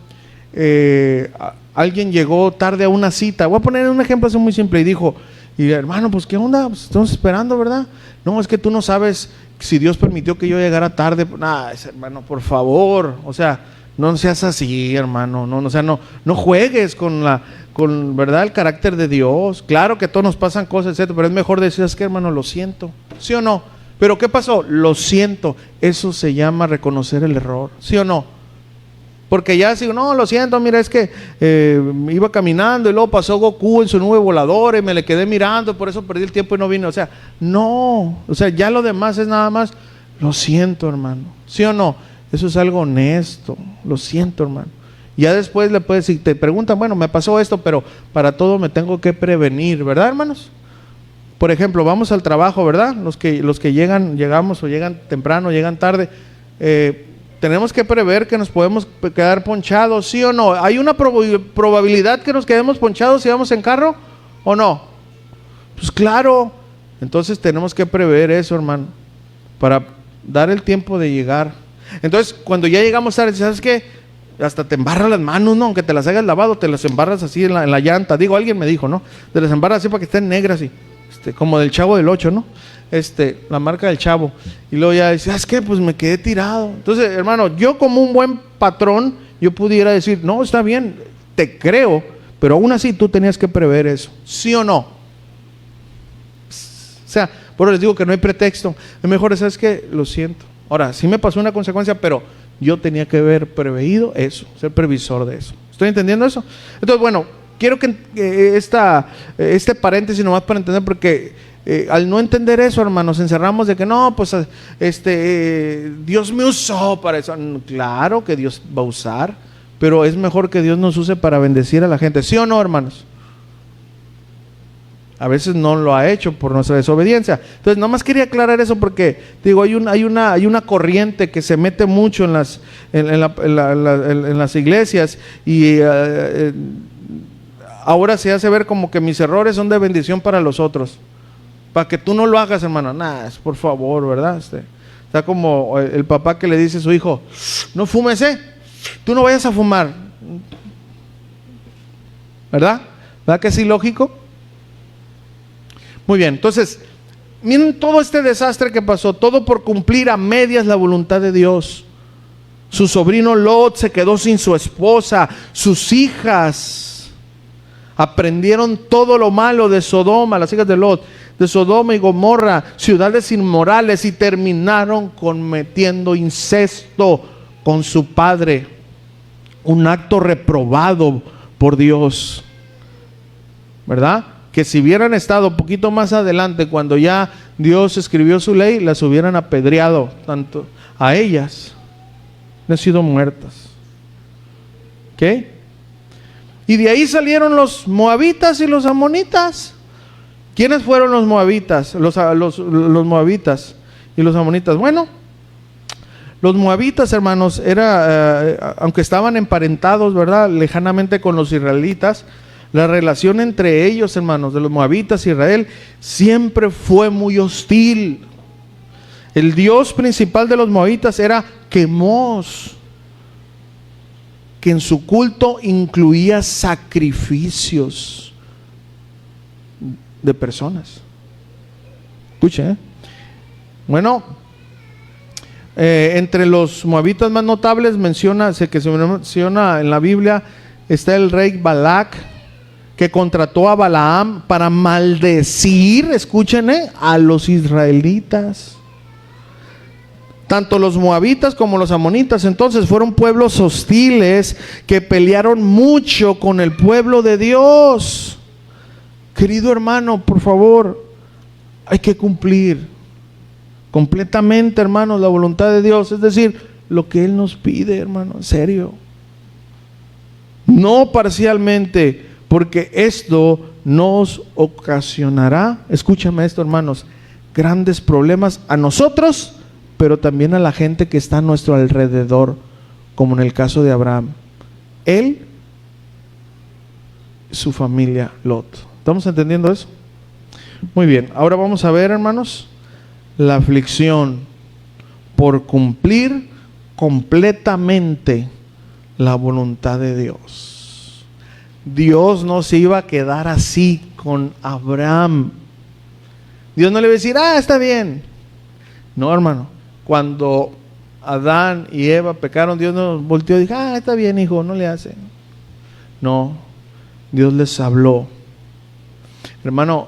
alguien llegó tarde a una cita. Voy a poner un ejemplo así muy simple. Y dijo, hermano, pues qué onda, pues estamos esperando, ¿verdad? No, es que tú no sabes si Dios permitió que yo llegara tarde. Nah, hermano, por favor, o sea, no seas así, hermano. No, o sea, no juegues con ¿verdad?, el carácter de Dios. Claro que a todos nos pasan cosas, etcétera, pero es mejor decir, es que, hermano, lo siento, ¿sí o no? Pero ¿qué pasó? Lo siento. Eso se llama reconocer el error, ¿sí o no? Porque ya si no, lo siento, mira, es que iba caminando y luego pasó Goku en su nube voladora y me le quedé mirando, por eso perdí el tiempo y no vine. O sea, no, o sea, ya lo demás es nada más, lo siento, hermano, ¿sí o no? Eso es algo honesto, lo siento, hermano. Ya después le puedes, si te preguntan, bueno, me pasó esto, pero para todo me tengo que prevenir, ¿verdad, hermanos? Por ejemplo, vamos al trabajo, ¿verdad? Los que llegamos o llegan temprano, llegan tarde, tenemos que prever que nos podemos quedar ponchados, ¿sí o no? ¿Hay una probabilidad que nos quedemos ponchados si vamos en carro o no? Pues claro. Entonces tenemos que prever eso, hermano, para dar el tiempo de llegar. Entonces, cuando ya llegamos tarde, ¿sabes qué? Hasta te embarras las manos, ¿no? Aunque te las hayas lavado, te las embarras así en la llanta. Digo, alguien me dijo, ¿no? Te las embarras así para que estén negras, así, como del Chavo del 8, ¿no? La marca del Chavo. Y luego ya dice, ¿sabes qué? Pues me quedé tirado. Entonces, hermano, yo como un buen patrón, yo pudiera decir, no, está bien, te creo, pero aún así tú tenías que prever eso, ¿sí o no? O sea, por eso les digo que no hay pretexto. Es mejor, ¿sabes qué? Lo siento. Ahora, sí me pasó una consecuencia, pero yo tenía que haber preveído eso, ser previsor de eso. ¿Estoy entendiendo eso? Entonces, bueno, quiero que este paréntesis nomás para entender, porque al no entender eso, hermanos, encerramos de que no, pues Dios me usó para eso. Claro que Dios va a usar, pero es mejor que Dios nos use para bendecir a la gente, ¿sí o no, hermanos? A veces no lo ha hecho por nuestra desobediencia. Entonces, nomás quería aclarar eso porque, digo, hay una corriente que se mete mucho en las iglesias y ahora se hace ver como que mis errores son de bendición para los otros. Para que tú no lo hagas, hermano. Nada, por favor, ¿verdad? Está como el papá que le dice a su hijo, no fumes, tú no vayas a fumar. ¿Verdad? ¿Verdad que es ilógico? Muy bien, entonces, miren todo este desastre que pasó, todo por cumplir a medias la voluntad de Dios. Su sobrino Lot se quedó sin su esposa, sus hijas aprendieron todo lo malo de Sodoma, las hijas de Lot, de Sodoma y Gomorra, ciudades inmorales, y terminaron cometiendo incesto con su padre, un acto reprobado por Dios, ¿verdad? Que si hubieran estado un poquito más adelante, cuando ya Dios escribió su ley, las hubieran apedreado, tanto a ellas, han sido muertas. ¿Ok? Y de ahí salieron los moabitas y los amonitas. ¿Quiénes fueron los moabitas? Los moabitas y los amonitas. Bueno, los moabitas, hermanos, aunque estaban emparentados, ¿verdad?, lejanamente con los israelitas, la relación entre ellos, hermanos, de los moabitas y Israel, siempre fue muy hostil. El dios principal de los moabitas era Quemos, que en su culto incluía sacrificios de personas. Escuche, Bueno, entre los moabitas más notables que se menciona en la Biblia, está el rey Balac, que contrató a Balaam para maldecir, escuchen, a los israelitas. Tanto los moabitas como los amonitas entonces fueron pueblos hostiles que pelearon mucho con el pueblo de Dios. Querido hermano, por favor, hay que cumplir completamente, hermanos, la voluntad de Dios, es decir, lo que Él nos pide, hermano, en serio. No parcialmente, porque esto nos ocasionará, escúchame esto, hermanos, grandes problemas a nosotros, pero también a la gente que está a nuestro alrededor, como en el caso de Abraham. Él, su familia Lot. ¿Estamos entendiendo eso? Muy bien, ahora vamos a ver, hermanos, la aflicción por cumplir completamente la voluntad de Dios. Dios no se iba a quedar así con Abraham. Dios no le iba a decir, está bien. No, hermano, cuando Adán y Eva pecaron, Dios nos volteó y dijo, está bien, hijo, no le hace. No, Dios les habló. Hermano,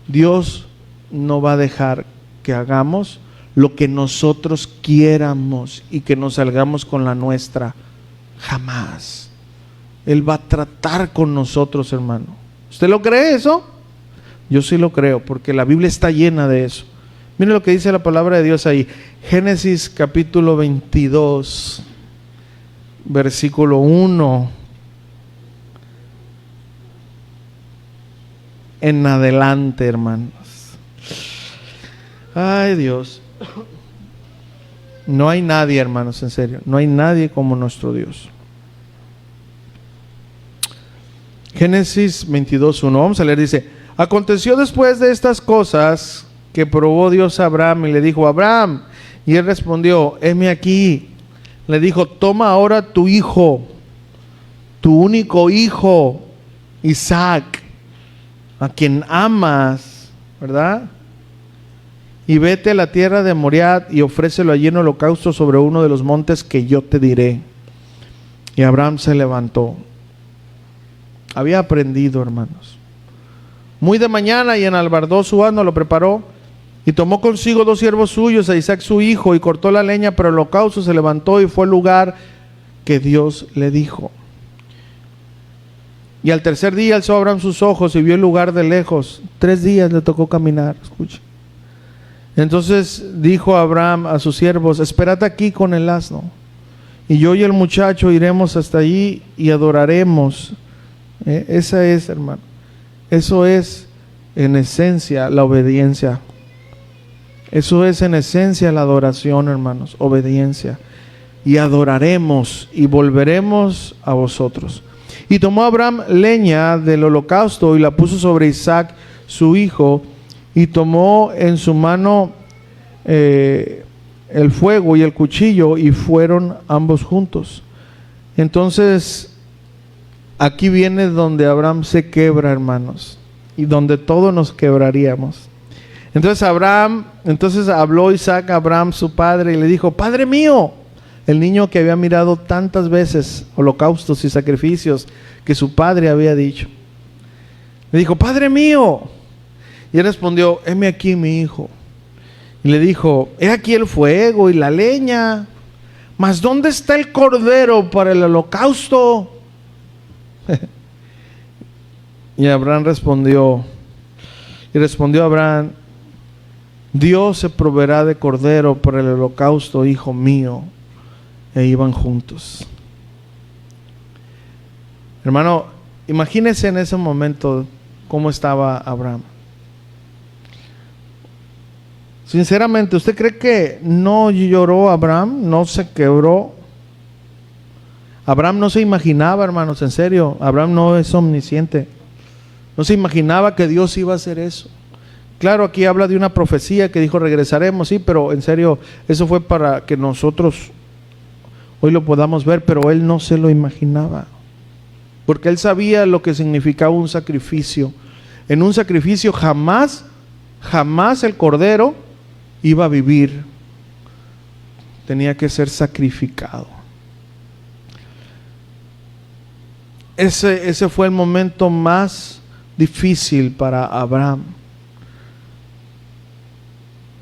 Dios no va a dejar que hagamos lo que nosotros quieramos y que nos salgamos con la nuestra. Jamás. Él va a tratar con nosotros, hermano. ¿Usted lo cree eso? Yo sí lo creo, porque la Biblia está llena de eso. Mire lo que dice la palabra de Dios ahí. Génesis capítulo 22, versículo 1 en adelante, hermanos. Ay, Dios. No hay nadie, hermanos, en serio. No hay nadie como nuestro Dios. Génesis 22:1, vamos a leer, dice: aconteció después de estas cosas que probó Dios a Abraham y le dijo: Abraham, y él respondió: heme aquí. Le dijo: toma ahora tu hijo, tu único hijo, Isaac, a quien amas, ¿verdad? Y vete a la tierra de Moriah y ofrécelo allí en holocausto sobre uno de los montes que yo te diré. Y Abraham se levantó. Había aprendido, hermanos. Muy de mañana, y enalbardó su asno, lo preparó, y tomó consigo 2 siervos suyos, a Isaac su hijo, y cortó la leña para el holocausto, se levantó y fue al lugar que Dios le dijo. Y al tercer día alzó Abraham sus ojos y vio el lugar de lejos. 3 días le tocó caminar, escucha. Entonces dijo Abraham a sus siervos: esperad aquí con el asno, y yo y el muchacho iremos hasta allí y adoraremos. Esa es, hermano, eso es en esencia la obediencia. Eso es en esencia la adoración, hermanos, obediencia. Y adoraremos y volveremos a vosotros. Y tomó Abraham leña del holocausto y la puso sobre Isaac su hijo, y tomó en su mano el fuego y el cuchillo, y fueron ambos juntos. Entonces aquí viene donde Abraham se quebra, hermanos, y donde todos nos quebraríamos. Entonces habló Isaac a Abraham su padre y le dijo: Padre mío. El niño que había mirado tantas veces holocaustos y sacrificios que su padre había dicho. Le dijo: Padre mío. Y él respondió: heme aquí, mi hijo. Y le dijo: he aquí el fuego y la leña, mas ¿dónde está el cordero para el holocausto? Y respondió Abraham: Dios se proveerá de cordero para el holocausto, hijo mío. E iban juntos. Hermano, imagínese en ese momento cómo estaba Abraham. Sinceramente, ¿usted cree que no lloró Abraham? ¿No se quebró? Abraham no se imaginaba, hermanos, en serio. Abraham no es omnisciente. No se imaginaba que Dios iba a hacer eso. Claro, aquí habla de una profecía que dijo: regresaremos, sí, pero en serio, eso fue para que nosotros hoy lo podamos ver, pero él no se lo imaginaba, porque él sabía lo que significaba un sacrificio. En un sacrificio jamás el cordero iba a vivir, tenía que ser sacrificado. Ese fue el momento más difícil para Abraham.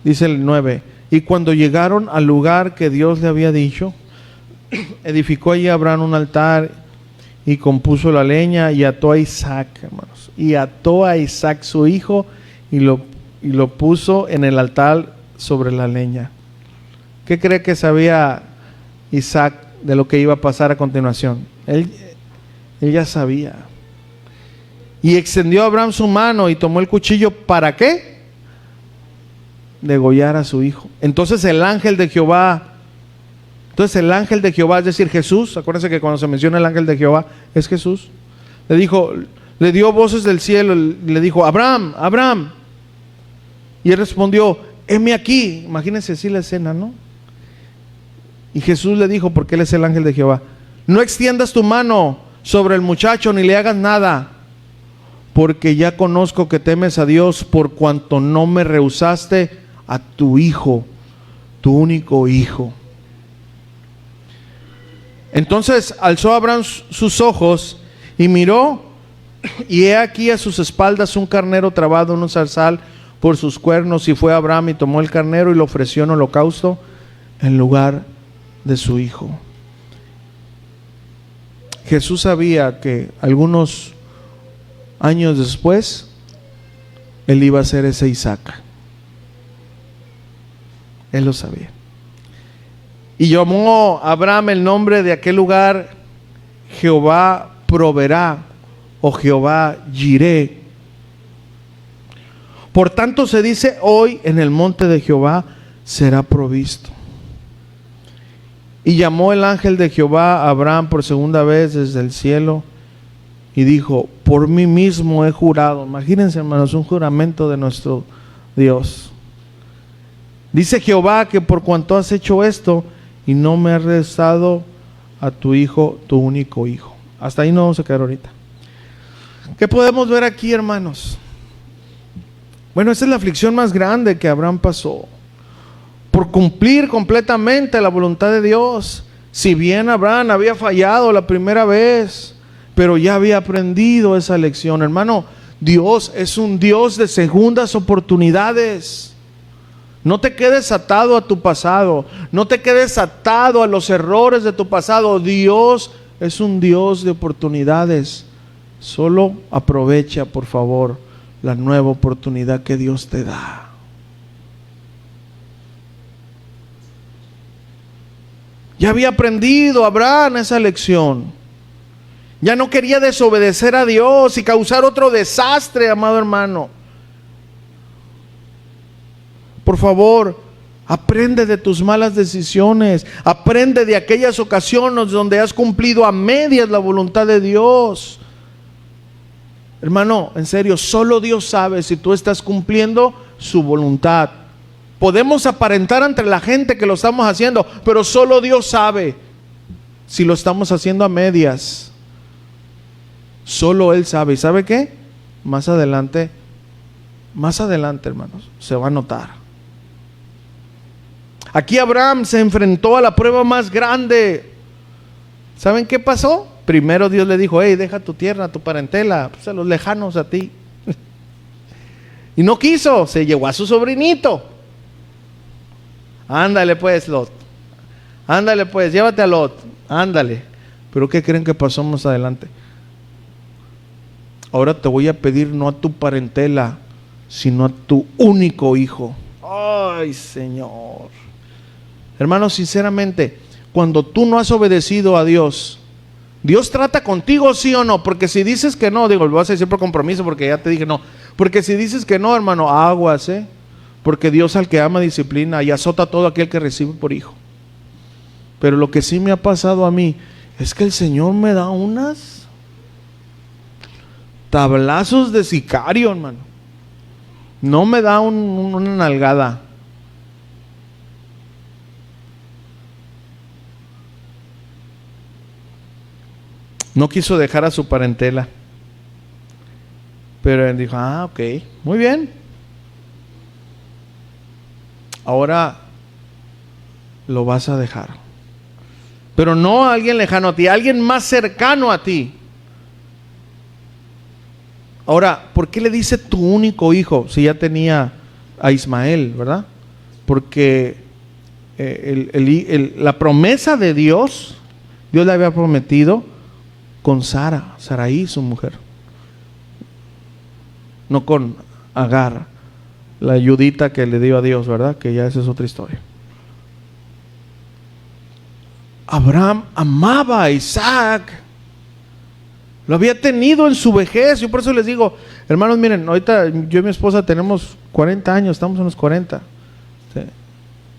Dice el 9: y cuando llegaron al lugar que Dios le había dicho, edificó allí Abraham un altar y compuso la leña y ató a Isaac, hermanos. Y ató a Isaac su hijo y lo puso en el altar sobre la leña. ¿Qué cree que sabía Isaac de lo que iba a pasar a continuación? Él ya sabía. Y extendió Abraham su mano y tomó el cuchillo. ¿Para qué? Degollar a su hijo. Entonces el ángel de Jehová, es decir, Jesús, acuérdense que cuando se menciona el ángel de Jehová es Jesús, le dio voces del cielo, le dijo: Abraham, Abraham. Y él respondió: heme aquí. Imagínense así la escena, ¿no? Y Jesús le dijo, porque él es el ángel de Jehová: no extiendas tu mano sobre el muchacho ni le hagas nada, porque ya conozco que temes a Dios, por cuanto no me rehusaste a tu hijo, tu único hijo. Entonces alzó Abraham sus ojos y miró, y he aquí a sus espaldas un carnero trabado en un zarzal por sus cuernos. Y fue Abraham y tomó el carnero y lo ofreció en holocausto en lugar de su hijo. Jesús sabía que algunos años después él iba a ser ese Isaac. Él lo sabía. Y llamó a Abraham el nombre de aquel lugar: Jehová proveerá, o Jehová Jireh. Por tanto se dice hoy: en el monte de Jehová será provisto. Y llamó el ángel de Jehová a Abraham por segunda vez desde el cielo y dijo: por mí mismo he jurado. Imagínense, hermanos, un juramento de nuestro Dios. Dice Jehová que por cuanto has hecho esto y no me has rehusado a tu hijo, tu único hijo. Hasta ahí no vamos a quedar ahorita. ¿Qué podemos ver aquí, hermanos? Bueno, esa es la aflicción más grande que Abraham pasó, por cumplir completamente la voluntad de Dios. Si bien Abraham había fallado la primera vez, pero ya había aprendido esa lección. Hermano, Dios es un Dios de segundas oportunidades. No te quedes atado a tu pasado, no te quedes atado a los errores de tu pasado. Dios es un Dios de oportunidades. Solo aprovecha, por favor, la nueva oportunidad que Dios te da. Ya había aprendido Abraham esa lección. Ya no quería desobedecer a Dios y causar otro desastre, amado hermano. Por favor, aprende de tus malas decisiones. Aprende de aquellas ocasiones donde has cumplido a medias la voluntad de Dios. Hermano, en serio, solo Dios sabe si tú estás cumpliendo su voluntad. Podemos aparentar ante la gente que lo estamos haciendo, pero solo Dios sabe si lo estamos haciendo a medias. Solo Él sabe. ¿Y sabe qué? Más adelante, hermanos, se va a notar. Aquí Abraham se enfrentó a la prueba más grande. ¿Saben qué pasó? Primero Dios le dijo: hey, deja tu tierra, tu parentela, pues a los lejanos a ti. Y no quiso, se llevó a su sobrinito. Ándale pues, Lot. Ándale pues, llévate a Lot. Ándale. Pero ¿qué creen que pasó más adelante? Ahora te voy a pedir no a tu parentela, sino a tu único hijo. Ay, Señor. Hermanos, sinceramente, cuando tú no has obedecido a Dios, Dios trata contigo, sí o no. Porque si dices que no, digo, lo vas a decir por compromiso, porque ya te dije no. Porque si dices que no, hermano, aguas, porque Dios al que ama disciplina y azota a todo aquel que recibe por hijo. Pero lo que sí me ha pasado a mí es que el Señor me da unas tablazos de sicario, hermano. No me da una nalgada. No quiso dejar a su parentela. Pero él dijo: ok, muy bien. Ahora lo vas a dejar. Pero no a alguien lejano a ti, a alguien más cercano a ti. Ahora, ¿por qué le dice tu único hijo si ya tenía a Ismael, verdad? Porque la promesa de Dios le había prometido con Saraí, su mujer. No con Agar, la ayudita que le dio a Dios, ¿verdad? Que ya esa es otra historia. Abraham amaba a Isaac. Lo había tenido en su vejez. Yo por eso les digo, hermanos, miren, ahorita yo y mi esposa tenemos 40 años, estamos en los 40.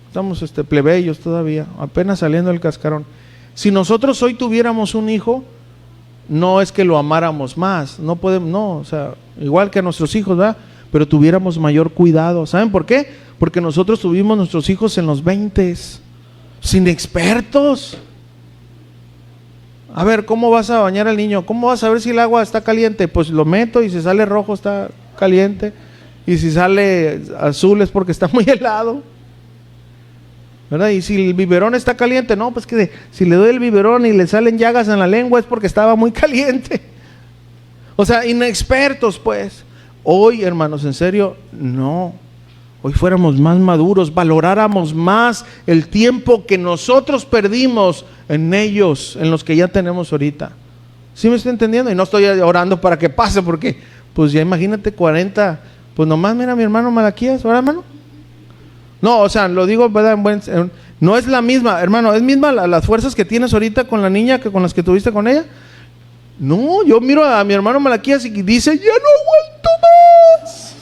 Estamos plebeyos todavía, apenas saliendo del cascarón. Si nosotros hoy tuviéramos un hijo, no es que lo amáramos más, no podemos, no, o sea, igual que a nuestros hijos, ¿verdad? Pero tuviéramos mayor cuidado. ¿Saben por qué? Porque nosotros tuvimos nuestros hijos en los 20s, sin expertos. A ver, ¿cómo vas a bañar al niño? ¿Cómo vas a ver si el agua está caliente? Pues lo meto y si sale rojo está caliente, y si sale azul es porque está muy helado, ¿verdad? Y si el biberón está caliente, no, pues que si le doy el biberón y le salen llagas en la lengua es porque estaba muy caliente. O sea, inexpertos pues. Hoy, hermanos, en serio, no. Hoy fuéramos más maduros, valoráramos más el tiempo que nosotros perdimos en ellos, en los que ya tenemos ahorita. ¿Sí me está entendiendo? Y no estoy orando para que pase, porque pues ya imagínate 40, pues nomás mira a mi hermano Malaquías, ¿verdad, hermano? No, o sea, lo digo, ¿verdad? No es la misma, hermano, ¿es misma las fuerzas que tienes ahorita con la niña que con las que tuviste con ella? No, yo miro a mi hermano Malaquías y dice: ya no aguanto más.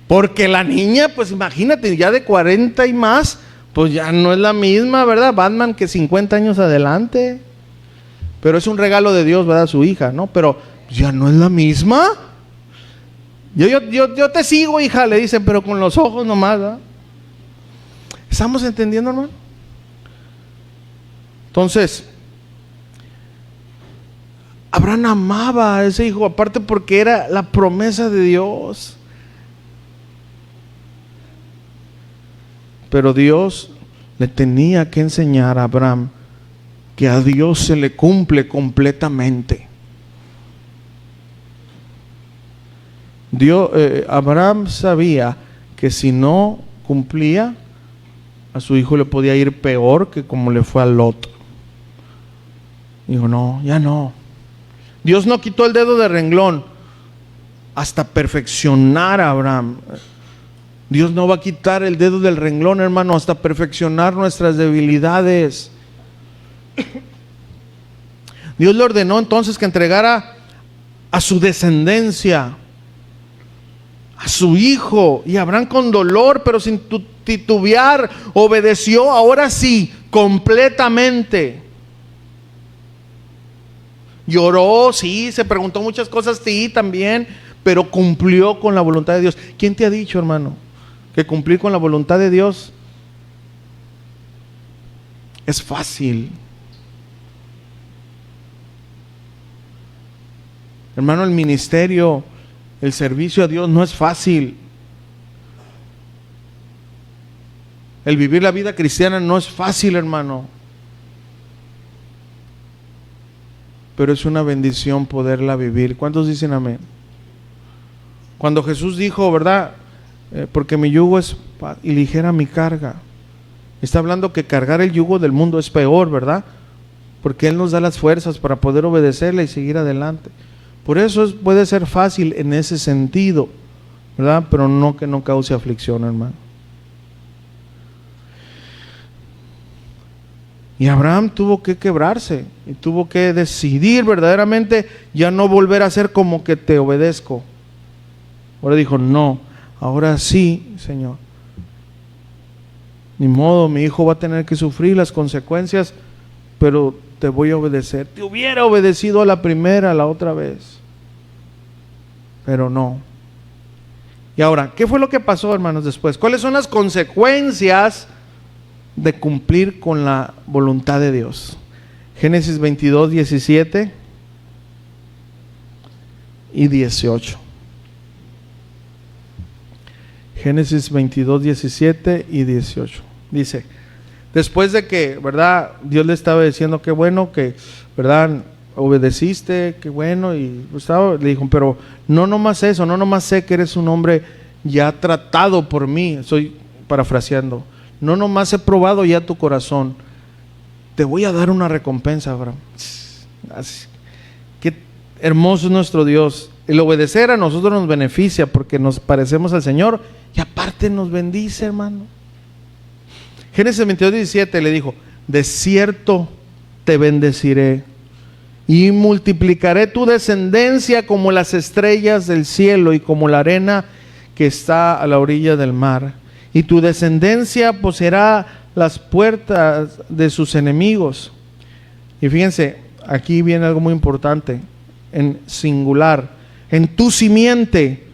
Porque la niña, pues imagínate, ya de 40 y más, pues ya no es la misma, ¿verdad? Batman que 50 años adelante. Pero es un regalo de Dios, ¿verdad? Su hija, ¿no? Pero ya no es la misma. Yo te sigo, hija, le dicen, pero con los ojos nomás, ¿verdad? ¿Estamos entendiendo, hermano? Entonces, Abraham amaba a ese hijo, aparte porque era la promesa de Dios. Pero Dios le tenía que enseñar a Abraham que a Dios se le cumple completamente. Abraham sabía que si no cumplía, a su hijo le podía ir peor que como le fue a Lot. Dijo: no, ya no. Dios no quitó el dedo de renglón hasta perfeccionar a Abraham. Dios no va a quitar el dedo del renglón, hermano, hasta perfeccionar nuestras debilidades. Dios le ordenó entonces que entregara a su descendencia, a su hijo, y Abraham con dolor, pero sin titubear, obedeció, ahora sí, completamente. Lloró, sí, se preguntó muchas cosas, sí, también, pero cumplió con la voluntad de Dios. ¿Quién te ha dicho, hermano, que cumplir con la voluntad de Dios es fácil? Hermano, el ministerio, el servicio a Dios no es fácil. El vivir la vida cristiana no es fácil, hermano. Pero es una bendición poderla vivir. ¿Cuántos dicen amén? Cuando Jesús dijo, ¿verdad? Porque mi yugo es y ligera mi carga. Está hablando que cargar el yugo del mundo es peor, ¿verdad? Porque Él nos da las fuerzas para poder obedecerle y seguir adelante. Por eso puede ser fácil en ese sentido, ¿verdad? Pero no que no cause aflicción, hermano. Y Abraham tuvo que quebrarse y tuvo que decidir verdaderamente ya no volver a ser como que te obedezco. Ahora dijo, no, ahora sí, Señor. Ni modo, mi hijo va a tener que sufrir las consecuencias, pero te voy a obedecer. Te hubiera obedecido a la primera, a la otra vez, pero no. Y ahora, ¿qué fue lo que pasó, hermanos, después? ¿Cuáles son las consecuencias de cumplir con la voluntad de Dios? Génesis 22, 17 y 18. Génesis 22, 17 y 18. Dice, después de que, ¿verdad? Dios le estaba diciendo que bueno, que, ¿verdad? Obedeciste, que bueno, y Gustavo le dijo, pero no nomás eso, no nomás sé que eres un hombre ya tratado por mí, estoy parafraseando, no nomás he probado ya tu corazón, te voy a dar una recompensa, Abraham. Así, qué hermoso es nuestro Dios. El obedecer a nosotros nos beneficia porque nos parecemos al Señor y aparte nos bendice, hermano. Génesis 22, 17 le dijo, de cierto te bendeciré y multiplicaré tu descendencia como las estrellas del cielo y como la arena que está a la orilla del mar. Y tu descendencia poseerá las puertas de sus enemigos. Y fíjense, aquí viene algo muy importante, en singular. En tu simiente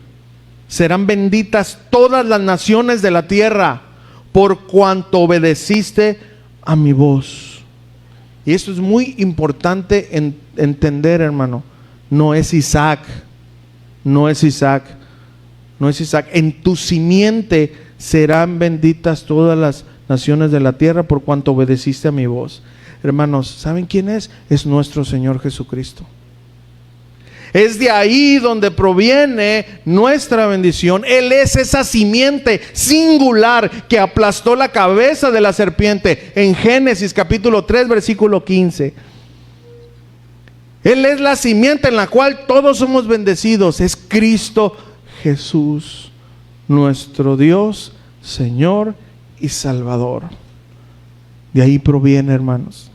serán benditas todas las naciones de la tierra, por cuanto obedeciste a mi voz. Y esto es muy importante entender, hermano. No es Isaac, no es Isaac, no es Isaac. En tu simiente serán benditas todas las naciones de la tierra, por cuanto obedeciste a mi voz. Hermanos, ¿saben quién es? Es nuestro Señor Jesucristo. Es de ahí donde proviene nuestra bendición. Él es esa simiente singular que aplastó la cabeza de la serpiente en Génesis capítulo 3 versículo 15. Él es la simiente en la cual todos somos bendecidos. Es Cristo Jesús, nuestro Dios, Señor y Salvador. De ahí proviene, hermanos,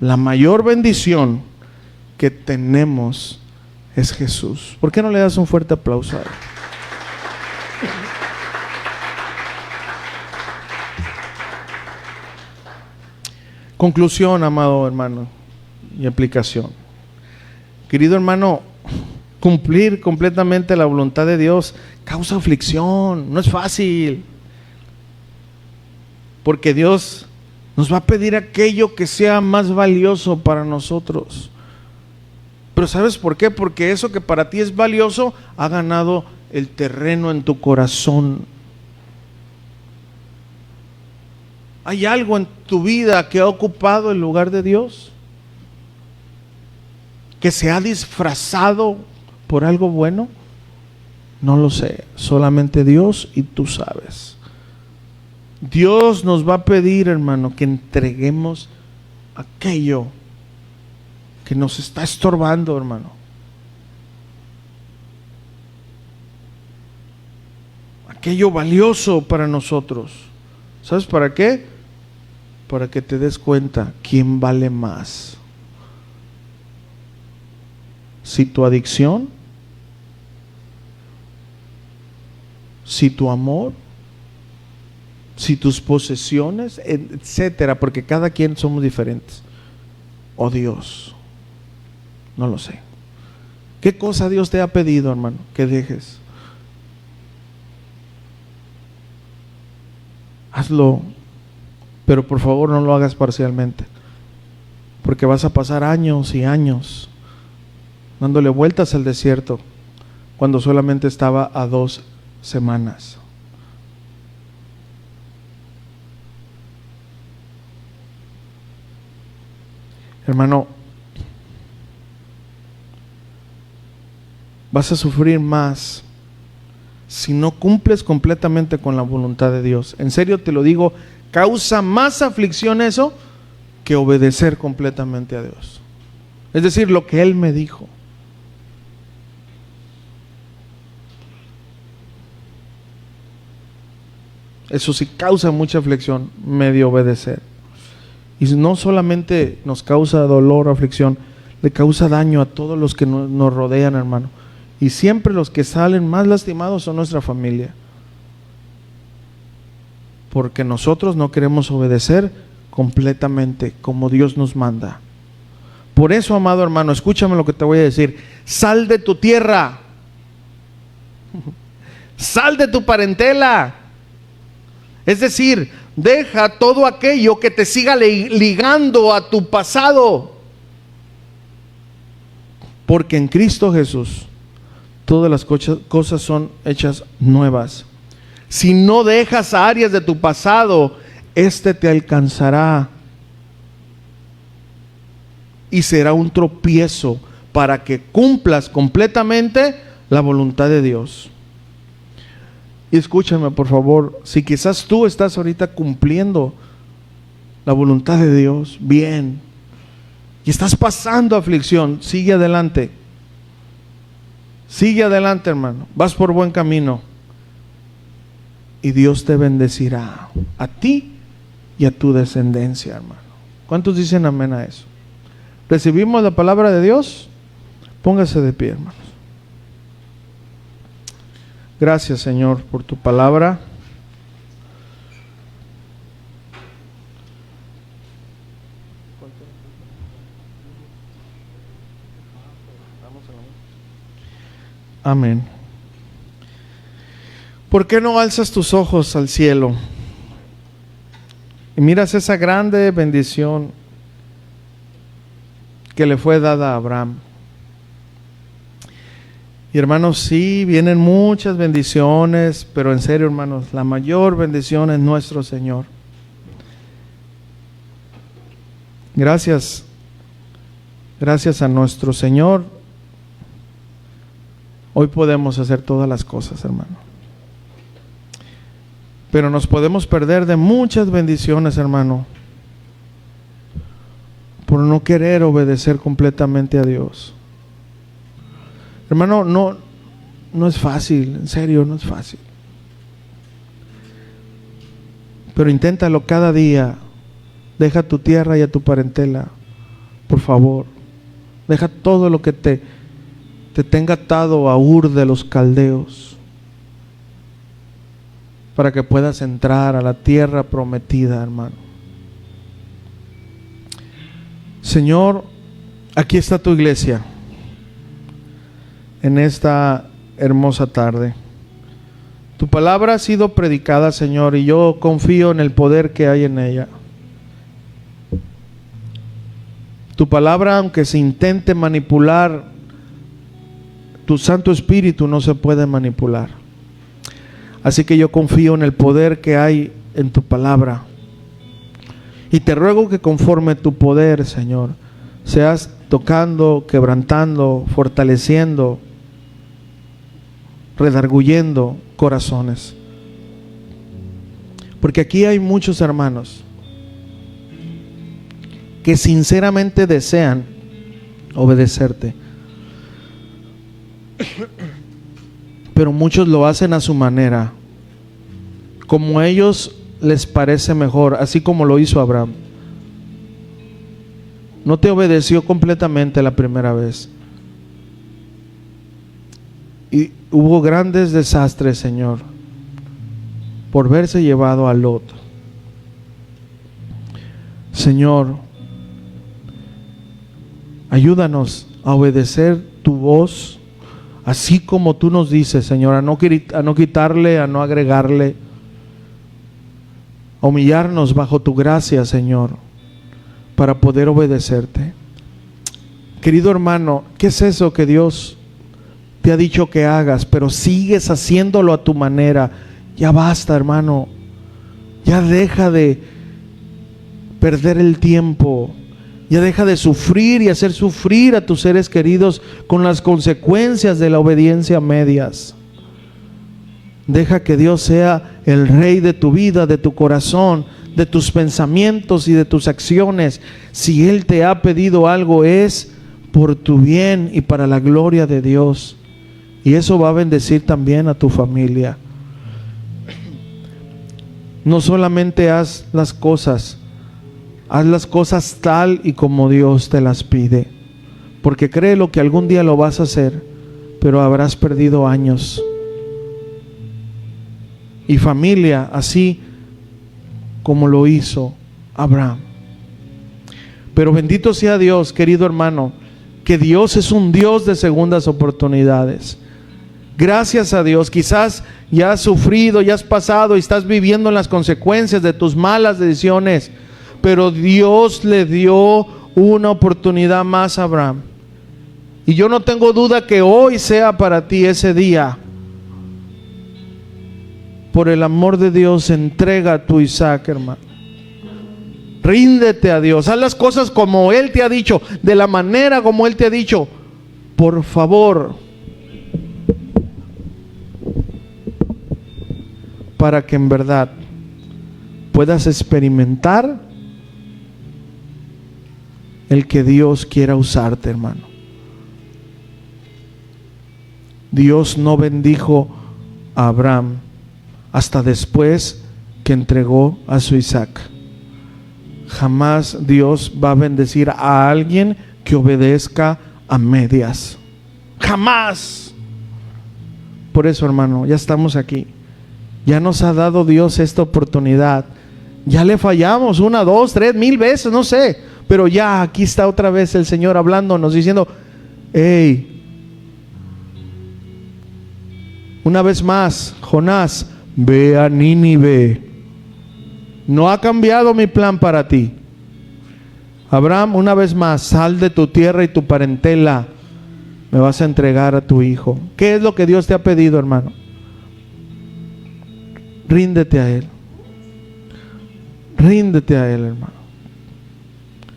la mayor bendición que tenemos es Jesús. ¿Por qué no le das un fuerte aplauso a él? Conclusión, amado hermano, y aplicación. Querido hermano, cumplir completamente la voluntad de Dios causa aflicción, no es fácil. Porque Dios nos va a pedir aquello que sea más valioso para nosotros. Pero ¿sabes por qué? Porque eso que para ti es valioso ha ganado el terreno en tu corazón. ¿Hay algo en tu vida que ha ocupado el lugar de Dios? ¿Que se ha disfrazado por algo bueno? No lo sé, solamente Dios y tú sabes. Dios nos va a pedir, hermano, que entreguemos aquello que nos está estorbando, hermano. aquello valioso para nosotros. ¿Sabes para qué? Para que te des cuenta quién vale más. Si tu adicción, si tu amor, si tus posesiones, etcétera, porque cada quien somos diferentes. O Dios, no lo sé. ¿Qué cosa Dios te ha pedido, hermano, que dejes? Hazlo, pero por favor no lo hagas parcialmente, porque vas a pasar años y años dándole vueltas al desierto cuando solamente estaba a 2 semanas. Hermano, vas a sufrir más si no cumples completamente con la voluntad de Dios. En serio te lo digo, causa más aflicción eso que obedecer completamente a Dios. Es decir, lo que Él me dijo. Eso sí causa mucha aflicción, medio obedecer. Y no solamente nos causa dolor o aflicción, le causa daño a todos los que nos rodean, hermano. Y siempre los que salen más lastimados son nuestra familia. Porque nosotros no queremos obedecer completamente como Dios nos manda. Por eso, amado hermano, escúchame lo que te voy a decir. Sal de tu tierra. Sal de tu parentela. Es decir, deja todo aquello que te siga ligando a tu pasado. Porque en Cristo Jesús todas las cosas son hechas nuevas. Si no dejas áreas de tu pasado, este te alcanzará y será un tropiezo para que cumplas completamente la voluntad de Dios. Y escúchame, por favor, si quizás tú estás ahorita cumpliendo la voluntad de Dios bien y estás pasando aflicción, sigue adelante. Sigue adelante, hermano. Vas por buen camino. Y Dios te bendecirá a ti y a tu descendencia, hermano. ¿Cuántos dicen amén a eso? ¿Recibimos la palabra de Dios? Póngase de pie, hermanos. Gracias, Señor, por tu palabra. Amén. ¿Por qué no alzas tus ojos al cielo y miras esa grande bendición que le fue dada a Abraham? Y hermanos, sí, vienen muchas bendiciones, pero en serio, hermanos, la mayor bendición es nuestro Señor. Gracias a nuestro Señor, hoy podemos hacer todas las cosas, hermano. Pero nos podemos perder de muchas bendiciones, hermano, por no querer obedecer completamente a Dios. Hermano, no es fácil, en serio, no es fácil. Pero inténtalo cada día. Deja tu tierra y a tu parentela, por favor. Deja todo lo que te tenga atado a Ur de los Caldeos, para que puedas entrar a la tierra prometida, hermano. Señor, aquí está tu iglesia en esta hermosa tarde. Tu palabra ha sido predicada, Señor, y yo confío en el poder que hay en ella. Tu palabra, aunque se intente manipular, tu Santo Espíritu no se puede manipular. Así que yo confío en el poder que hay en tu palabra. Y te ruego que conforme tu poder, Señor, seas tocando, quebrantando, fortaleciendo, redarguyendo corazones. Porque aquí hay muchos hermanos que sinceramente desean obedecerte, pero muchos lo hacen a su manera, como a ellos les parece mejor, así como lo hizo Abraham. No te obedeció completamente la primera vez. Y hubo grandes desastres, Señor, por verse llevado a Lot. Señor, ayúdanos a obedecer tu voz, así como tú nos dices, Señor, a no quitarle, a no agregarle, a humillarnos bajo tu gracia, Señor, para poder obedecerte. Querido hermano, ¿qué es eso que Dios te ha dicho que hagas, pero sigues haciéndolo a tu manera? Ya basta, hermano. Ya deja de perder el tiempo. Ya deja de sufrir y hacer sufrir a tus seres queridos con las consecuencias de la obediencia a medias. Deja que Dios sea el rey de tu vida, de tu corazón, de tus pensamientos y de tus acciones. Si Él te ha pedido algo, es por tu bien y para la gloria de Dios. Y eso va a bendecir también a tu familia. No solamente haz las cosas tal y como Dios te las pide, porque créelo que algún día lo vas a hacer, pero habrás perdido años y familia, así como lo hizo Abraham. Pero bendito sea Dios, querido hermano, que Dios es un Dios de segundas oportunidades. Gracias a Dios, quizás ya has sufrido, ya has pasado y estás viviendo en las consecuencias de tus malas decisiones, pero Dios le dio una oportunidad más a Abraham. Y yo no tengo duda que hoy sea para ti ese día. Por el amor de Dios, entrega a tu Isaac, hermano. Ríndete a Dios, haz las cosas como Él te ha dicho, de la manera como Él te ha dicho. Por favor, para que en verdad puedas experimentar el que Dios quiera usarte, hermano. Dios no bendijo a Abraham hasta después que entregó a su Isaac. Jamás Dios va a bendecir a alguien que obedezca a medias. Jamás. Por eso, hermano, ya estamos aquí. Ya nos ha dado Dios esta oportunidad. Ya le fallamos 1, 2, 3, 1000 veces, no sé. Pero ya aquí está otra vez el Señor hablándonos, diciendo: hey, una vez más, Jonás, ve a Nínive. No ha cambiado mi plan para ti. Abraham, una vez más, sal de tu tierra y tu parentela. Me vas a entregar a tu hijo. ¿Qué es lo que Dios te ha pedido, hermano? Ríndete a Él. Ríndete a Él, hermano.